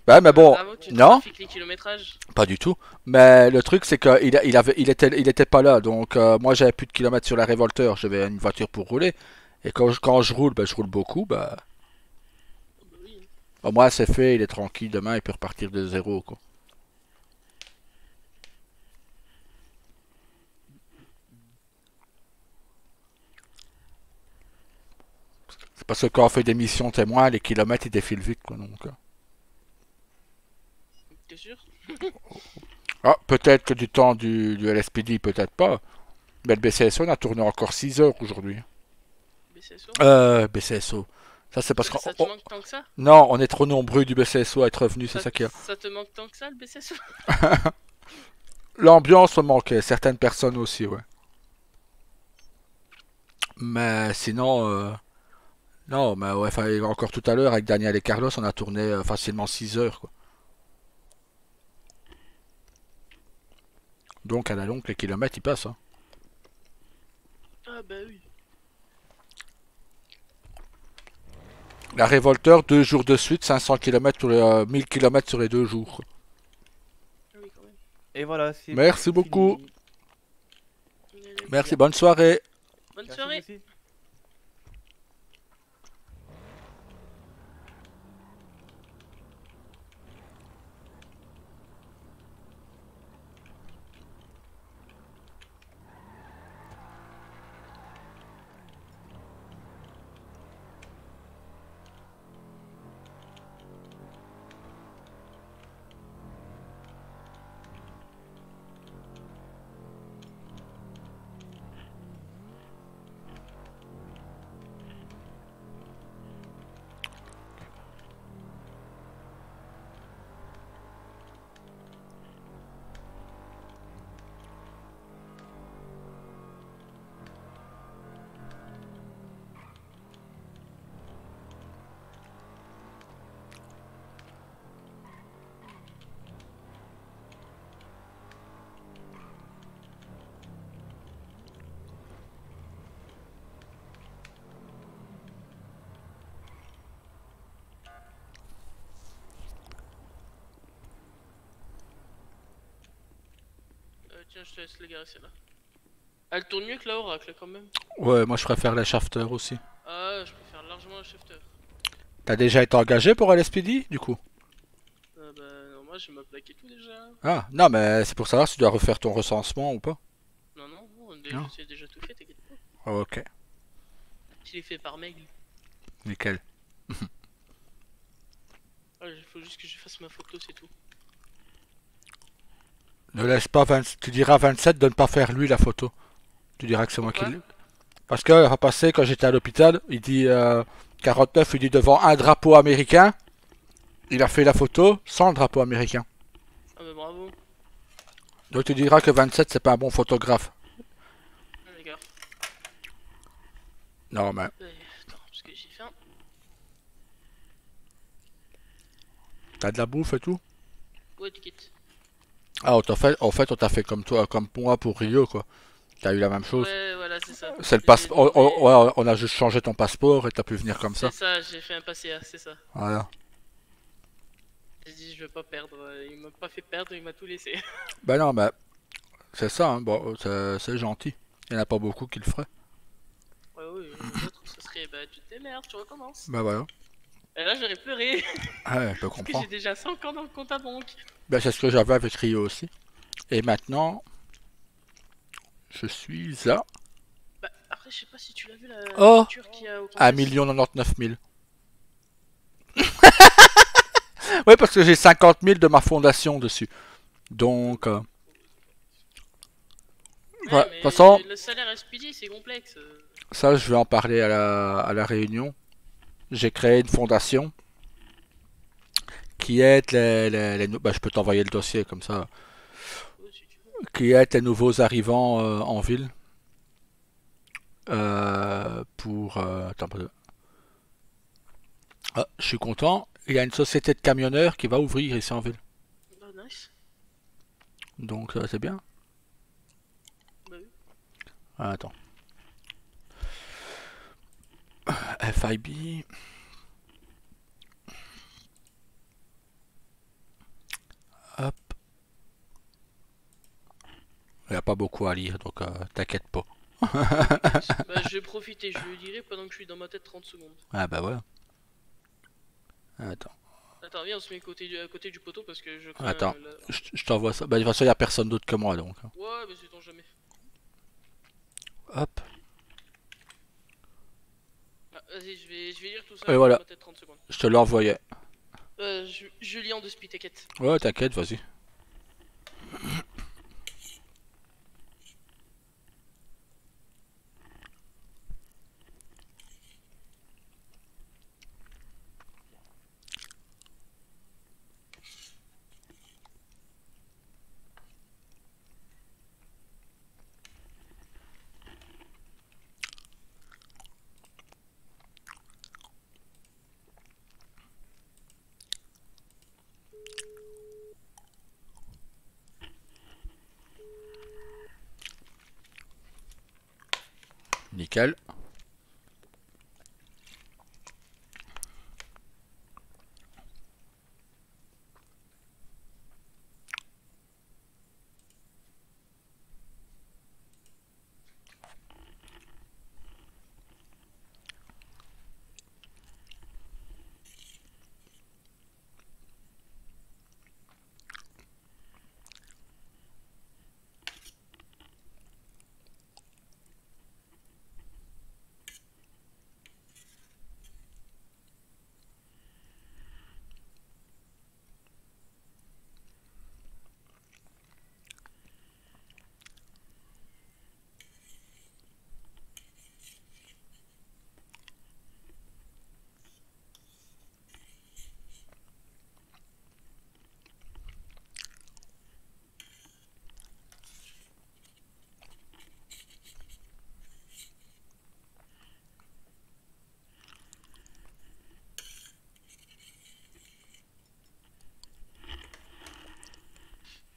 Bah mais bon, Bravo, tu non. trafiques les kilométrages. Pas du tout. Mais le truc c'est qu'il était pas là. Donc moi j'avais plus de kilomètres sur la révolteur. J'avais une voiture pour rouler. Et quand je roule, je roule beaucoup. Bah Oui. au moins c'est fait, il est tranquille. Demain il peut repartir de zéro quoi. C'est parce que quand on fait des missions témoins, les kilomètres ils défilent vite quoi. Donc. T'es sûr? Ah, peut-être que du temps du LSPD, peut-être pas. Mais le BCSO on a tourné encore 6 heures aujourd'hui. BCSO? BCSO. Ça c'est parce qu'on... Ça te manque tant que ça? Non, on est trop nombreux du BCSO à être revenu, c'est ça qui a... Ça te manque tant que ça, le BCSO? L'ambiance me manquait, certaines personnes aussi, ouais. Mais sinon... Non, mais ouais, encore tout à l'heure, avec Daniel et Carlos, on a tourné facilement 6 heures, quoi. Donc à la longue, les kilomètres, ils passent. Hein. Ah bah oui. La révolteur, 2 jours de suite, 500 km sur les 1000 km sur les 2 jours. Ah oui, quand même. Et voilà, c'est Merci fini. beaucoup. Allez, Merci, bonne soirée. bonne Merci, soirée. merci. Tiens, je te laisse les garer celle-là. Elle tourne mieux que la Oracle quand même. Ouais, moi je préfère les shafters aussi. Ah, je préfère largement la Shifter. T'as déjà été engagé pour LSPD, du coup? Bah non, moi je m'ai plaqué tout déjà. Ah, non, mais c'est pour savoir si tu dois refaire ton recensement ou pas. Non, non, Non. j'ai déjà tout fait, t'inquiète pas. Ah, ok, Je l'ai fait par mail. nickel. Ah, il faut juste que je fasse ma photo, c'est tout. Ne laisse pas 20... Tu diras à 27 de ne pas faire lui la photo. Tu diras que c'est moi qui Pourquoi l'ai. Parce que la fois passée, quand j'étais à l'hôpital, il dit 49, il dit devant un drapeau américain. Il a fait la photo sans le drapeau américain. Ah bah bravo. Donc tu diras que 27 c'est pas un bon photographe. Ah, les gars. Non mais Attends, parce que j'ai faim. t'as de la bouffe et tout. Ouais, t'inquiète. Ah en fait on t'a fait comme toi, comme moi pour Rio quoi. T'as eu la même chose. Ouais, voilà, c'est ça. C'est le J'ai passeport. demandé- Ouais, on a juste changé ton passeport et t'as pu venir comme ça. C'est ça, j'ai fait un passé A, c'est ça. Voilà. J'ai dit, je veux pas perdre. Il m'a pas fait perdre, il m'a tout laissé. Ben non mais c'est ça. Hein. Bon, c'est gentil. Il n'y en a pas beaucoup qui le feraient. Ouais, oui, l'autre, ce serait, bah, tu te démerdes, tu recommences. Ben voilà. Et là, j'aurais pleuré. Ouais, je peux Parce que comprendre. j'ai déjà 5 ans dans le compte à banque. Ben c'est ce que j'avais avec Rio aussi. Et maintenant, je suis à Bah, après, je sais pas si tu l'as vu la Oh voiture qu'il y a au 1 Congrès. 99 000. Ouais, parce que j'ai 50 000 de ma fondation dessus. Donc, Ouais, ouais, de mais toute façon, le salaire SPD, c'est complexe. ça, je vais en parler à la réunion. J'ai créé une fondation qui aide bah, je peux t'envoyer le dossier comme ça. Oh, si tu veux. Qui aide les nouveaux arrivants en ville. Pour... attends, ah, je suis content. Il y a une société de camionneurs qui va ouvrir ici en ville. Bah, nice. Donc, c'est bien. Bah oui. Ah, attends. FIB. Hop. Il n'y a pas beaucoup à lire, donc t'inquiète pas. Bah, je vais profiter, je lui dirai pendant que je suis dans ma tête 30 secondes. Ah bah voilà. Attends. Attends, viens, on se met à côté du poteau parce que je crains. Attends. Je t'envoie ça. Bah, de toute façon, il n'y a personne d'autre que moi, donc. Ouais, mais c'est jamais. Hop. Ah, vas-y, je vais lire tout ça. Et voilà. Dans ma tête 30 secondes. Je te l'envoyais. Julien de Speed, t'inquiète. Ouais, t'inquiète, vas-y. Nickel.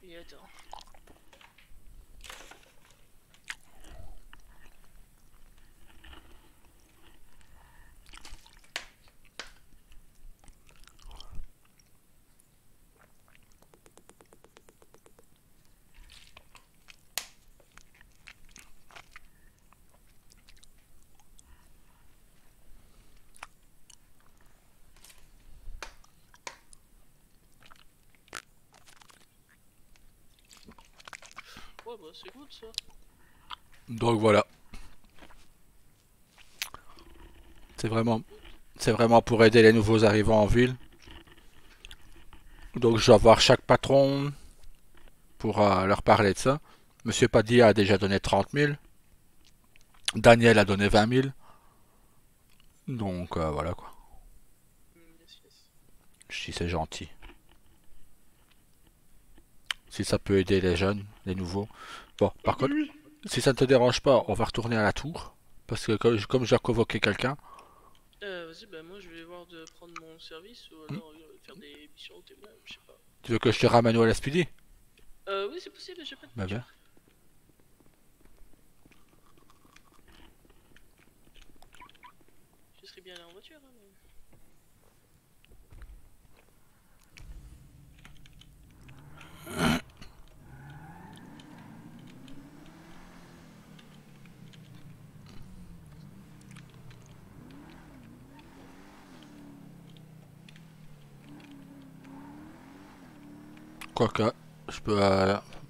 Et attends. Ouais, bah c'est good ça. Donc voilà. C'est vraiment pour aider les nouveaux arrivants en ville. Donc je dois voir chaque patron pour leur parler de ça. Monsieur Padilla a déjà donné 30 000. Daniel a donné 20 000. Donc voilà quoi. Yes, yes. Si c'est gentil. Si ça peut aider les jeunes, les nouveaux. Bon, par contre, si ça ne te dérange pas, on va retourner à la tour. Parce que comme je dois convoquer quelqu'un, Vas-y, bah moi je vais voir de prendre mon service ou alors faire des missions au témoin, je sais pas. tu veux que je te ramène au LSPD? Oui, c'est possible, j'ai pas de Bah voiture. bien. Je serais bien allé en voiture, hein, mais... Quoique, je peux...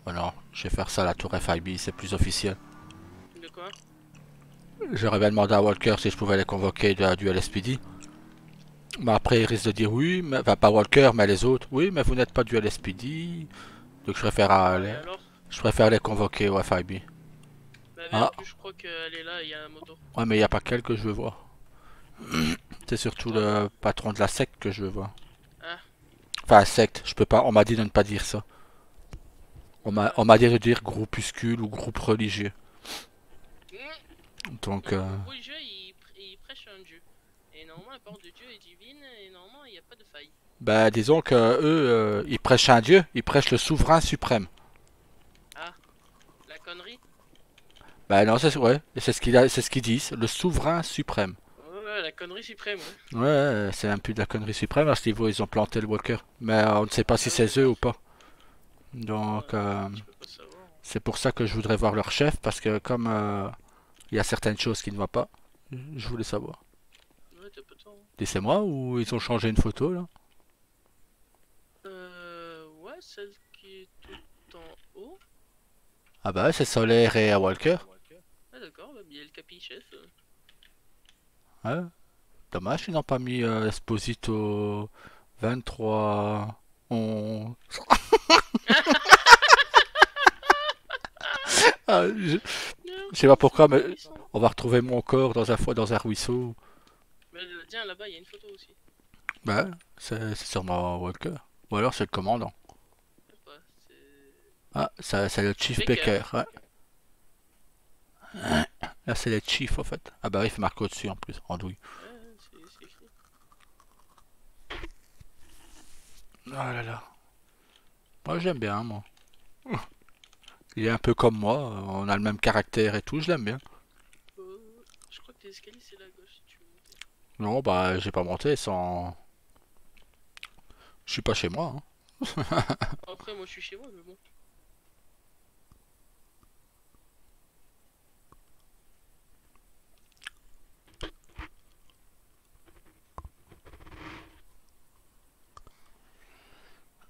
non, je vais faire ça à la tour FIB, c'est plus officiel. De quoi? J'aurais bien demandé à Walker si je pouvais les convoquer du LSPD. Mais après, il risque de dire oui, mais, enfin pas Walker, mais les autres. Oui, mais vous n'êtes pas du LSPD. Donc Et alors? je préfère les convoquer au FIB. Bah Ah. bien plus, je crois qu'elle est là, il y a un moto. Ouais, mais il n'y a pas qu'elle que je veux voir. C'est surtout le patron de la secte que je veux voir. Ah. Enfin, secte, je peux pas. On m'a dit de ne pas dire ça. On m'a dit de dire groupuscule ou groupe religieux. Donc, Le religieux, il prêche un dieu. Et normalement, la parole de Dieu est divine, et normalement, il n'y a pas de faille. bah, disons que eux, ils prêchent un dieu, ils prêchent le souverain suprême. Ah. La connerie? Bah non, c'est ouais, c'est ce qu'ils disent, le souverain suprême. Ouais, la connerie suprême, ouais. Ouais, c'est un peu de la connerie suprême. À ce niveau, ils ont planté le Walker. Mais on ne sait pas si c'est eux ou pas. Donc, Je peux pas savoir. c'est pour ça que je voudrais voir leur chef, parce que comme il y a certaines choses qui ne vont pas, je voulais savoir. Ouais, t'as pas de temps. Et c'est moi ou ils ont changé une photo là? Ouais, celle qui est tout en haut. Ah bah c'est Solaire et Walker. Ah d'accord, bah, il y a le capi chef. Ouais. Dommage, ils n'ont pas mis Esposito 23 11. Ah, je sais pas pourquoi, mais on va retrouver mon corps dans un ruisseau. Mais tiens, là-bas, il y a une photo aussi. Bah, c'est sûrement Walker. Ou alors c'est le commandant. Je sais pas, c'est... Ah, c'est le Chief Baker. Baker, ouais. Là, c'est le Chief en fait. Ah bah, il fait marqué au-dessus en plus, en douille. Ouais, c'est écrit. Oh là là. Moi, j'aime bien, moi. Il est un peu comme moi, on a le même caractère et tout, je l'aime bien. les escaliers, c'est là à gauche si tu veux monter. Non, bah j'ai pas monté sans. Je suis pas chez moi. Hein. Après, moi je suis chez moi, mais bon.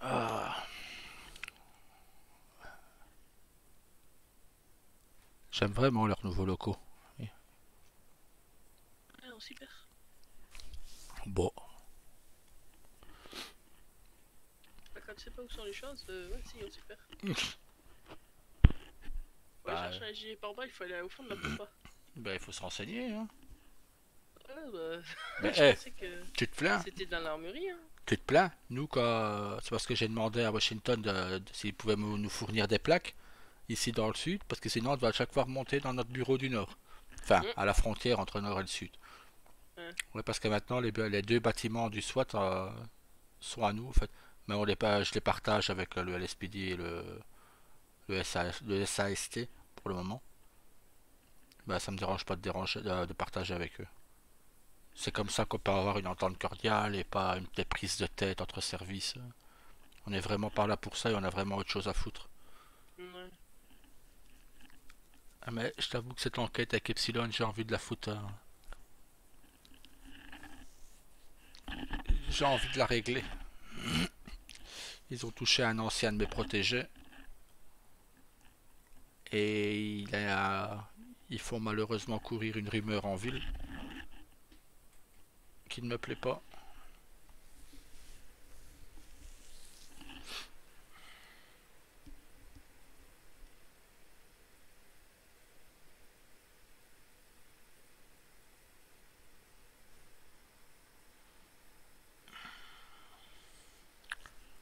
Ah. J'aime vraiment leurs nouveaux locaux. Ah, on s'y perd. Bon. Bah, quand tu sais pas où sont les choses, ouais, si, on s'y perd. Ouais, Bah, chercher un gilet pare-balles, il faut aller au fond de la pompe. Bah il faut se renseigner. Hein. Ouais, bah. Mais Je pensais que tu te plains? c'était dans l'armurerie, hein. Tu te plains? Nous, c'est parce que j'ai demandé à Washington s'ils pouvaient nous fournir des plaques ici dans le sud, parce que sinon on va à chaque fois remonter dans notre bureau du nord. Enfin, à la frontière entre le nord et le sud. Ouais, parce que maintenant les deux bâtiments du SWAT sont à nous en fait. Mais je les partage avec le LSPD et le SAST pour le moment. Bah ça me dérange pas de partager avec eux. C'est comme ça qu'on peut avoir une entente cordiale et pas des prises de tête entre services. On est vraiment pas là pour ça et on a vraiment autre chose à foutre. Ouais. Ah, mais je t'avoue que cette enquête avec Epsilon, j'ai envie de la foutre. J'ai envie de la régler. Ils ont touché un ancien de mes protégés. Et ils font malheureusement courir une rumeur en ville qui ne me plaît pas.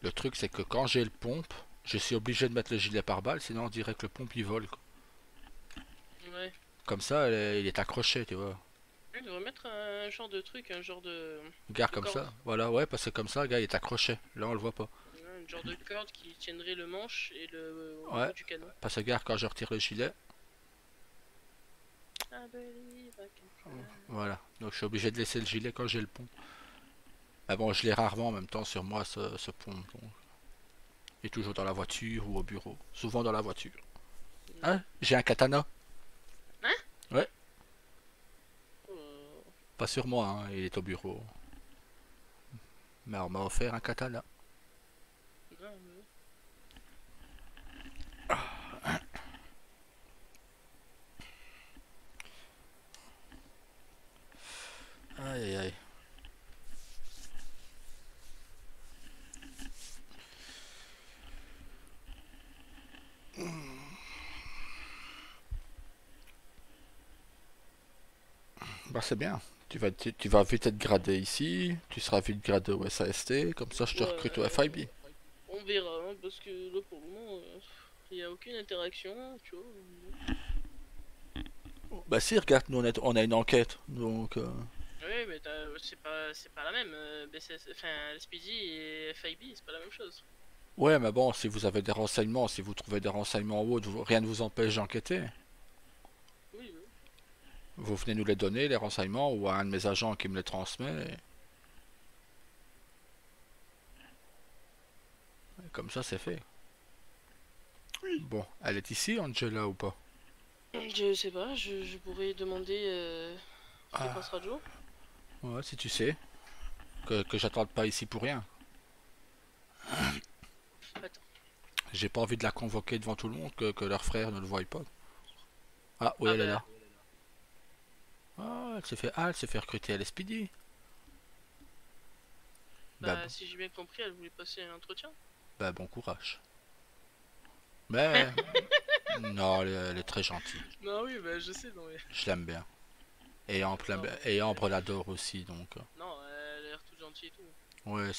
Le truc c'est que quand j'ai le pompe, je suis obligé de mettre le gilet pare-balles, sinon on dirait que le pompe il vole. Quoi. Ouais. Comme ça, il est accroché, tu vois. Il devrait mettre un genre de truc, un genre de. Regarde comme ça, voilà, ouais, parce que comme ça, le gars il est accroché. Là on le voit pas. Un genre de corde qui tiendrait le manche et le ouais, bout du canon. Parce que regarde quand je retire le gilet. Voilà, donc je suis obligé de laisser le gilet quand j'ai le pont. Mais bon, je l'ai rarement en même temps sur moi ce pont. Donc. Il est toujours dans la voiture ou au bureau. Souvent dans la voiture. Hein? J'ai un katana. Hein? Ouais. Pas sur moi, hein, il est au bureau. Mais on m'a offert un katana. Aïe aïe aïe. Bah c'est bien. Tu vas vite être gradé ici, tu seras vite gradé au SAST, comme ça je te recrute au FIB. On verra, hein, parce que là pour le moment, il n'y a aucune interaction, tu vois. Bah si, regarde, nous on a une enquête, donc... Oui, mais c'est pas la même. Enfin, SPD et FIB, c'est pas la même chose. Ouais, mais bon, si vous avez des renseignements, si vous trouvez des renseignements ou autre, rien ne vous empêche d'enquêter. Oui, oui. Vous venez nous les donner, les renseignements, ou à un de mes agents qui me les transmet. Et comme ça, c'est fait. Oui. Bon, elle est ici, Angela, ou pas? Je sais pas, je pourrais demander ce qui passera de jour. Ouais, si tu sais. Que j'attende pas ici pour rien. Attends. J'ai pas envie de la convoquer devant tout le monde, que leur frère ne le voie pas. Ah, oui, elle est là. Ah, elle s'est fait recruter à l'SPD. Bah, si j'ai bien compris, elle voulait passer un entretien. Bah, bon courage. Mais... non, elle est très gentille. Non, oui, bah, je sais, non, mais... Je l'aime bien. Et Ambre l'adore aussi, donc... Non, elle a l'air toute gentille et tout. Ouais,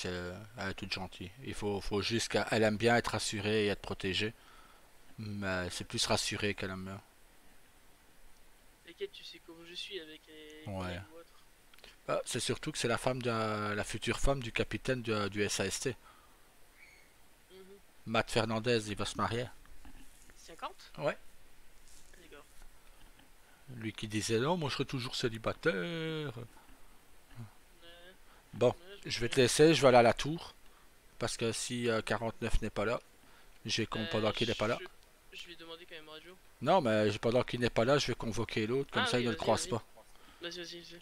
elle est toute gentille. Il faut juste qu'elle aime bien être rassurée et être protégée. Mais c'est plus rassurée qu'elle aime bien. T'inquiète, tu sais comment je suis avec les... Ouais. Bah, c'est surtout que c'est la future femme du capitaine du SAST. Matt Fernandez, il va se marier. 50? Ouais. D'accord. Lui qui disait non, moi je serai toujours célibataire. Euh, Bon, ouais, je vais te laisser, je vais aller à la tour. Parce que si 49 n'est pas là, j'ai pendant qu'il n'est pas là. Je vais demander quand même radio. Non, mais pendant qu'il n'est pas là, je vais convoquer l'autre, comme Ah ça oui, il ne le vas-y, croise vas-y. pas. Vas-y, vas-y, vas-y.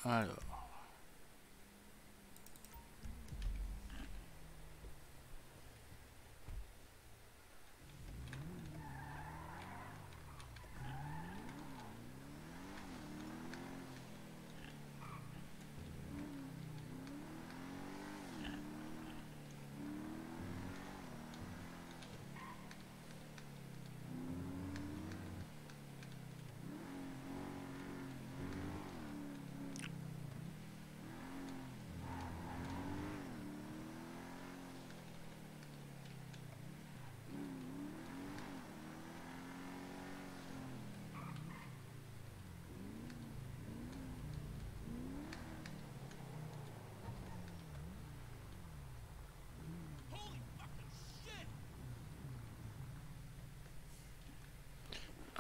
Alors.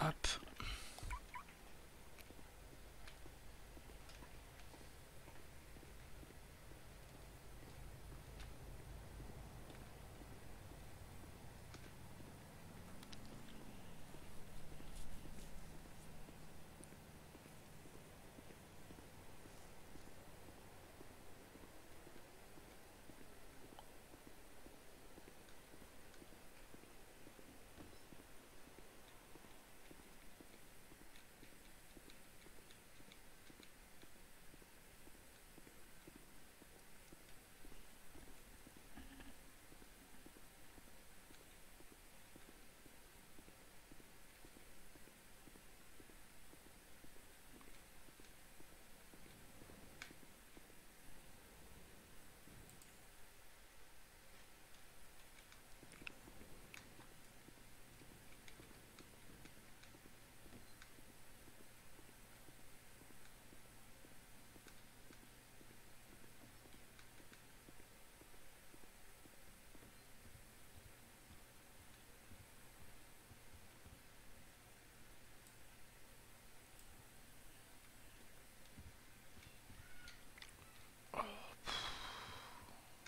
Hop.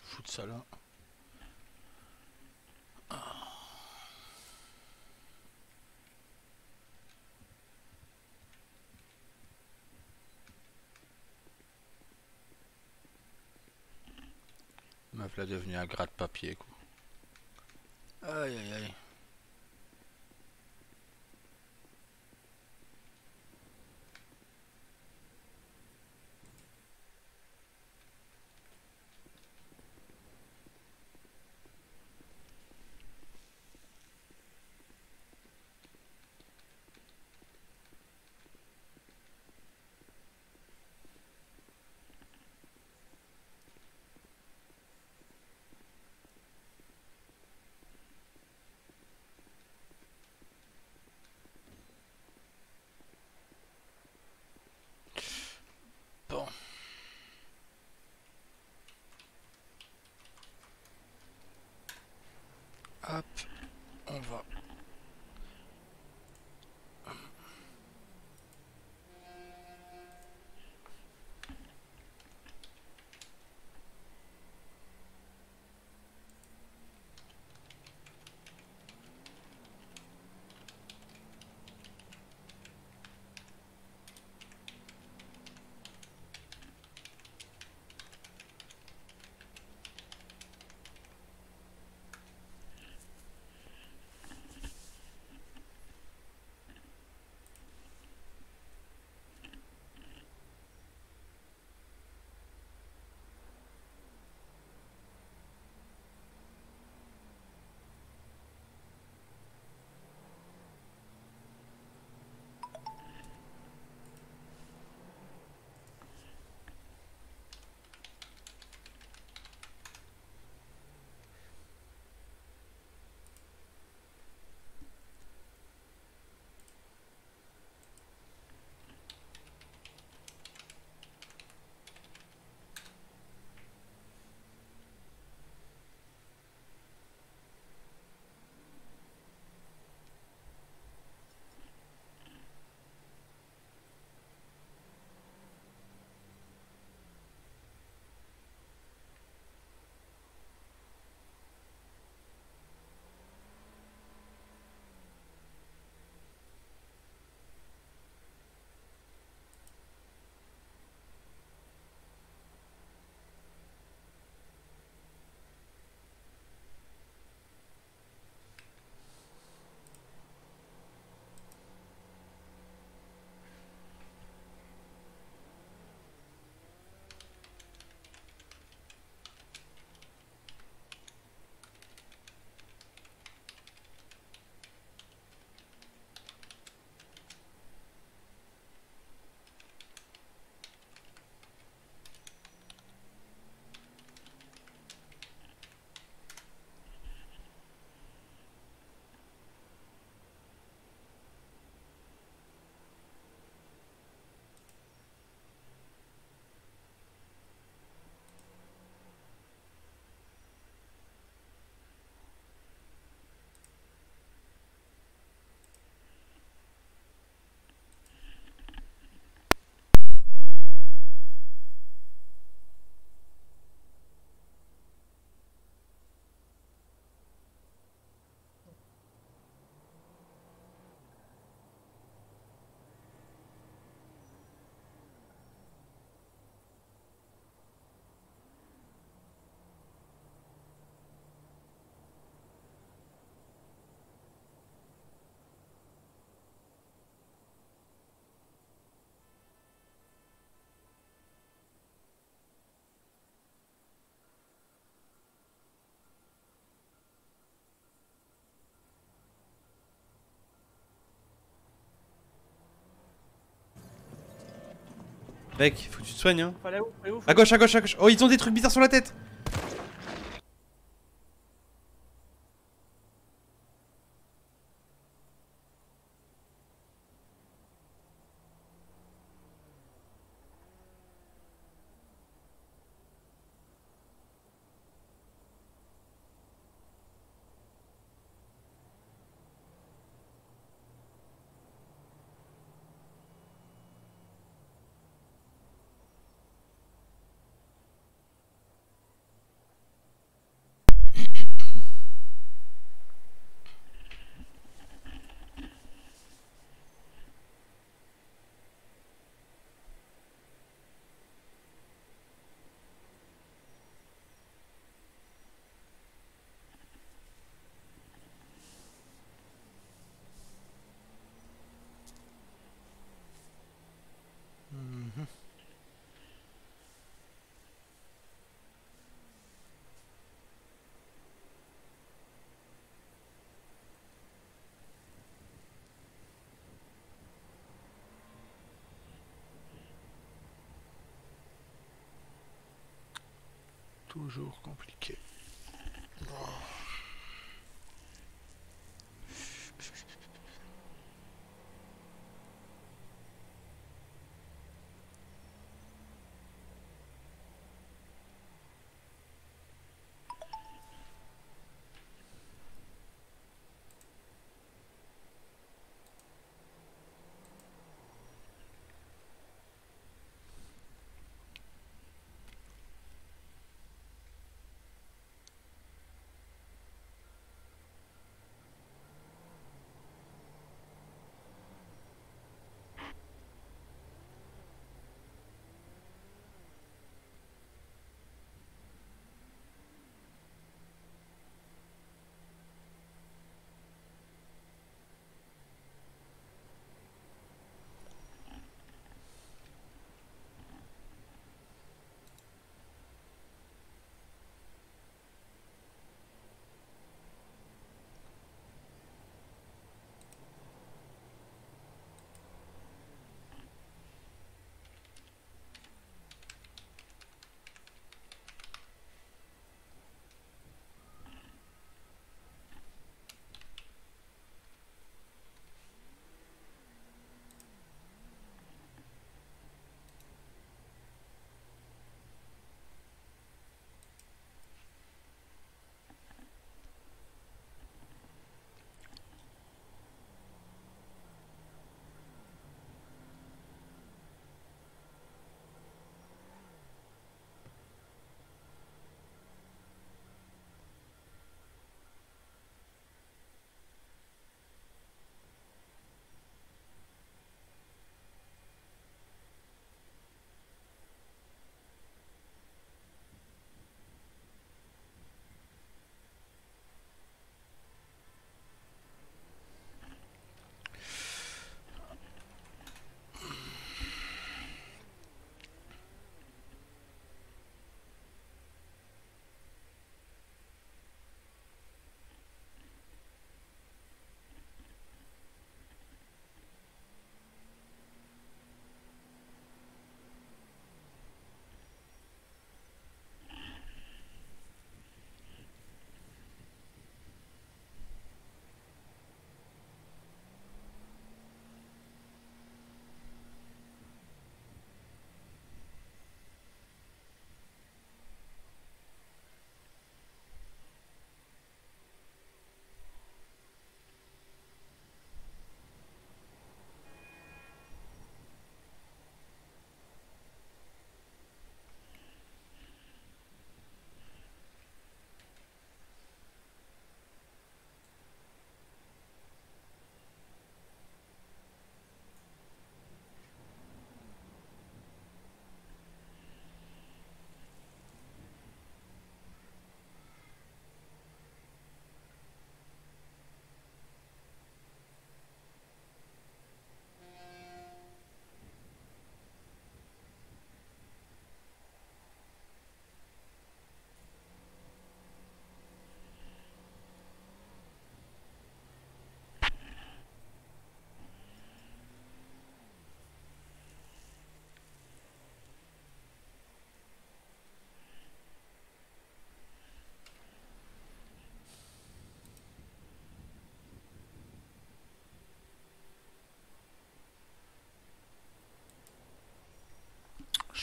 Foutre ça là. Meuf là devenu un gras de papier quoi. Aïe aïe aïe. Mec, faut que tu te soignes, hein. Fallait où? Fallait où? À gauche, à gauche, à gauche. Oh, ils ont des trucs bizarres sur la tête. Toujours compliqué.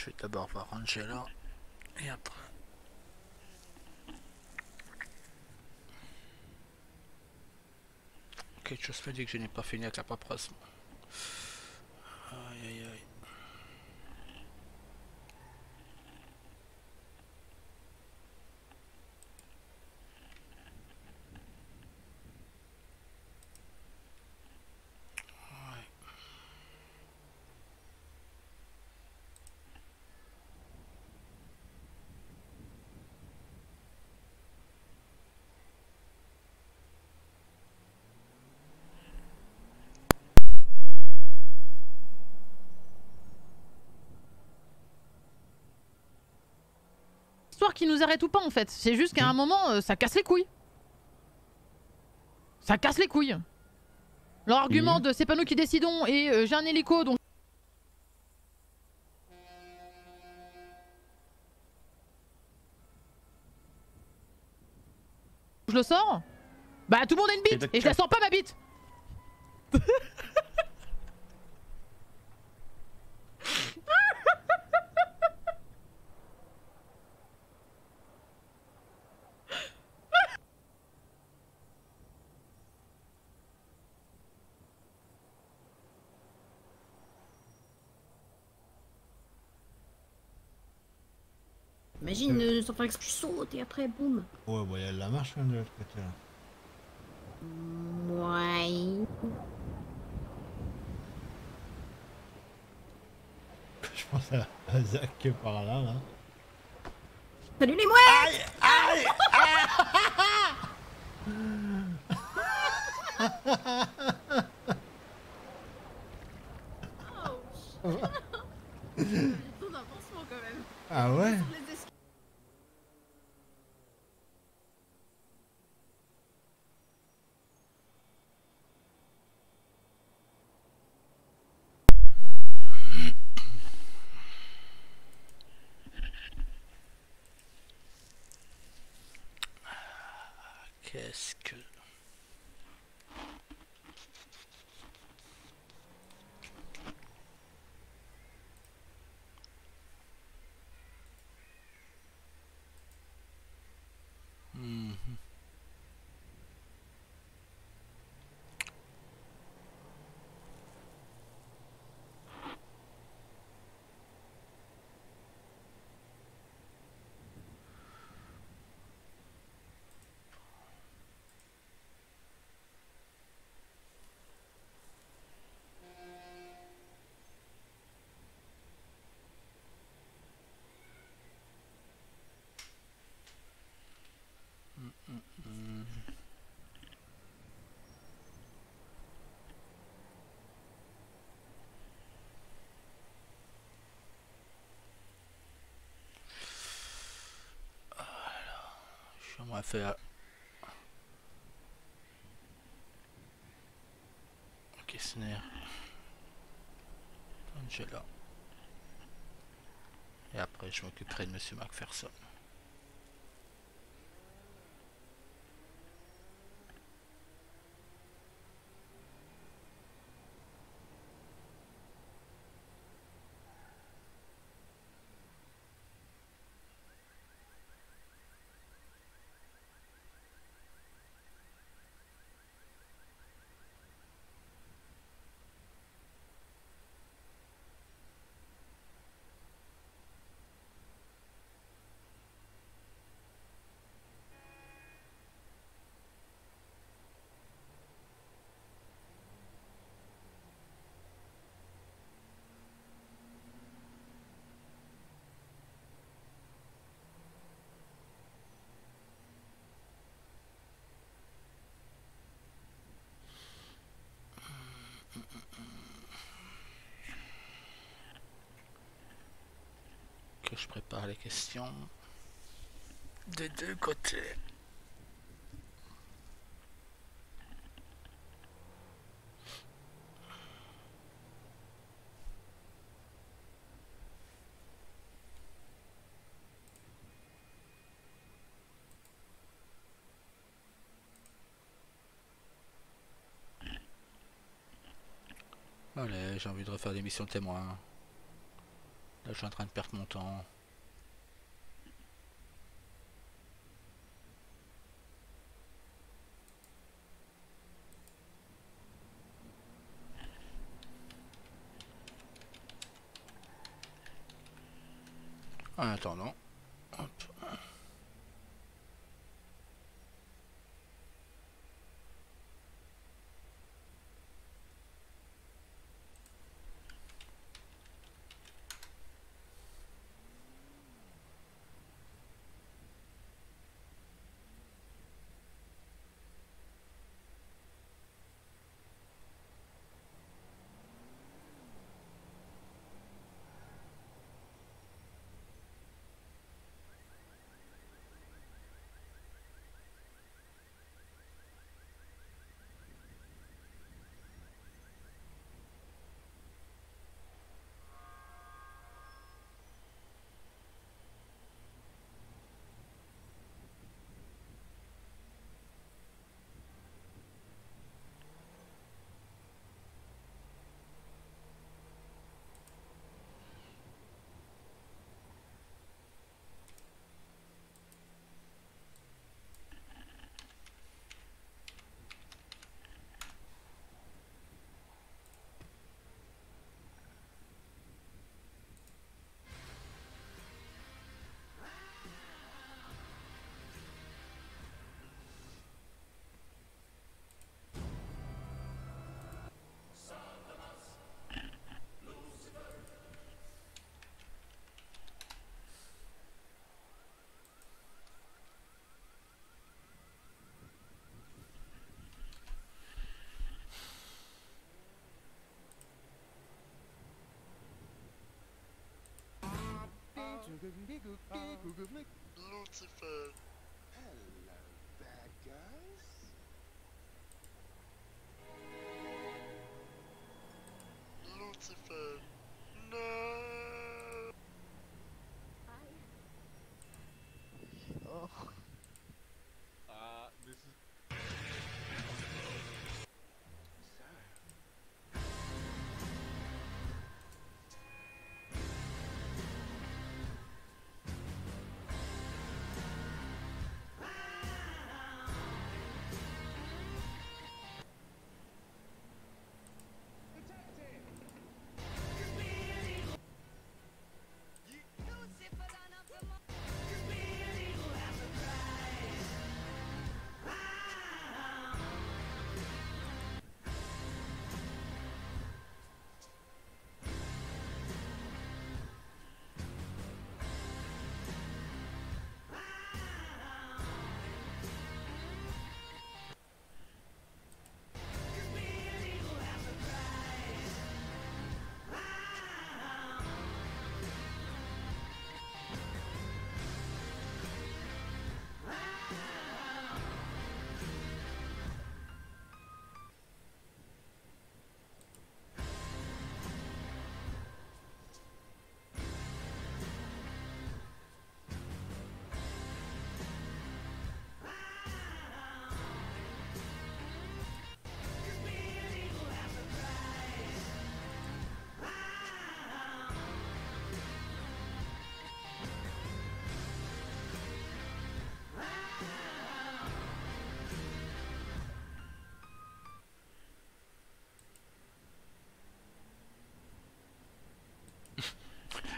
je vais d'abord voir Angela et après. Quelque chose me dit que je n'ai pas fini avec la paperasse. Aïe aïe aïe. Histoire qui nous arrête ou pas en fait. C'est juste qu'à un moment, ça casse les couilles. Ça casse les couilles. Leur argument de c'est pas nous qui décidons et j'ai un hélico donc. Je le sors. Bah tout le monde a une bite et je la sors pas ma bite. Imagine, sans faire exprès, tu sautes et après, boum. Ouais, bah, il y a de la marche hein, de l'autre côté là. Ouais. Je pense à Zach qui est par là, là. Salut les mouettes! Aïe! Ton avancement quand même. Ah ouais? Qu'est-ce que... J'aimerais faire... Ok, Snare. Angela. Et après, je m'occuperai de Monsieur McPherson. Que je prépare les questions des deux côtés. Allez, j'ai envie de refaire des missions témoins. Là, je suis en train de perdre mon temps. En attendant. Hop. Lucifer. Hello, bad guys. Lucifer. No. Oh. This is.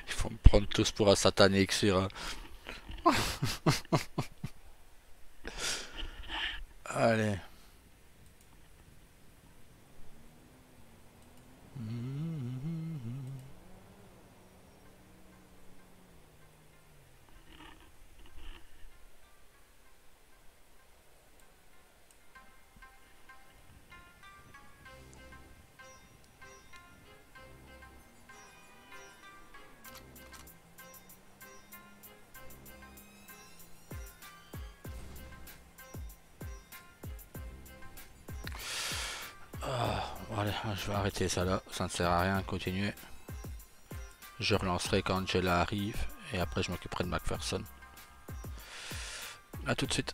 Ils vont me prendre tous pour un satanique sur un... Allez. Allez, je vais arrêter ça là, ça ne sert à rien de continuer. Je relancerai quand Angela arrive et après je m'occuperai de Macpherson. A tout de suite.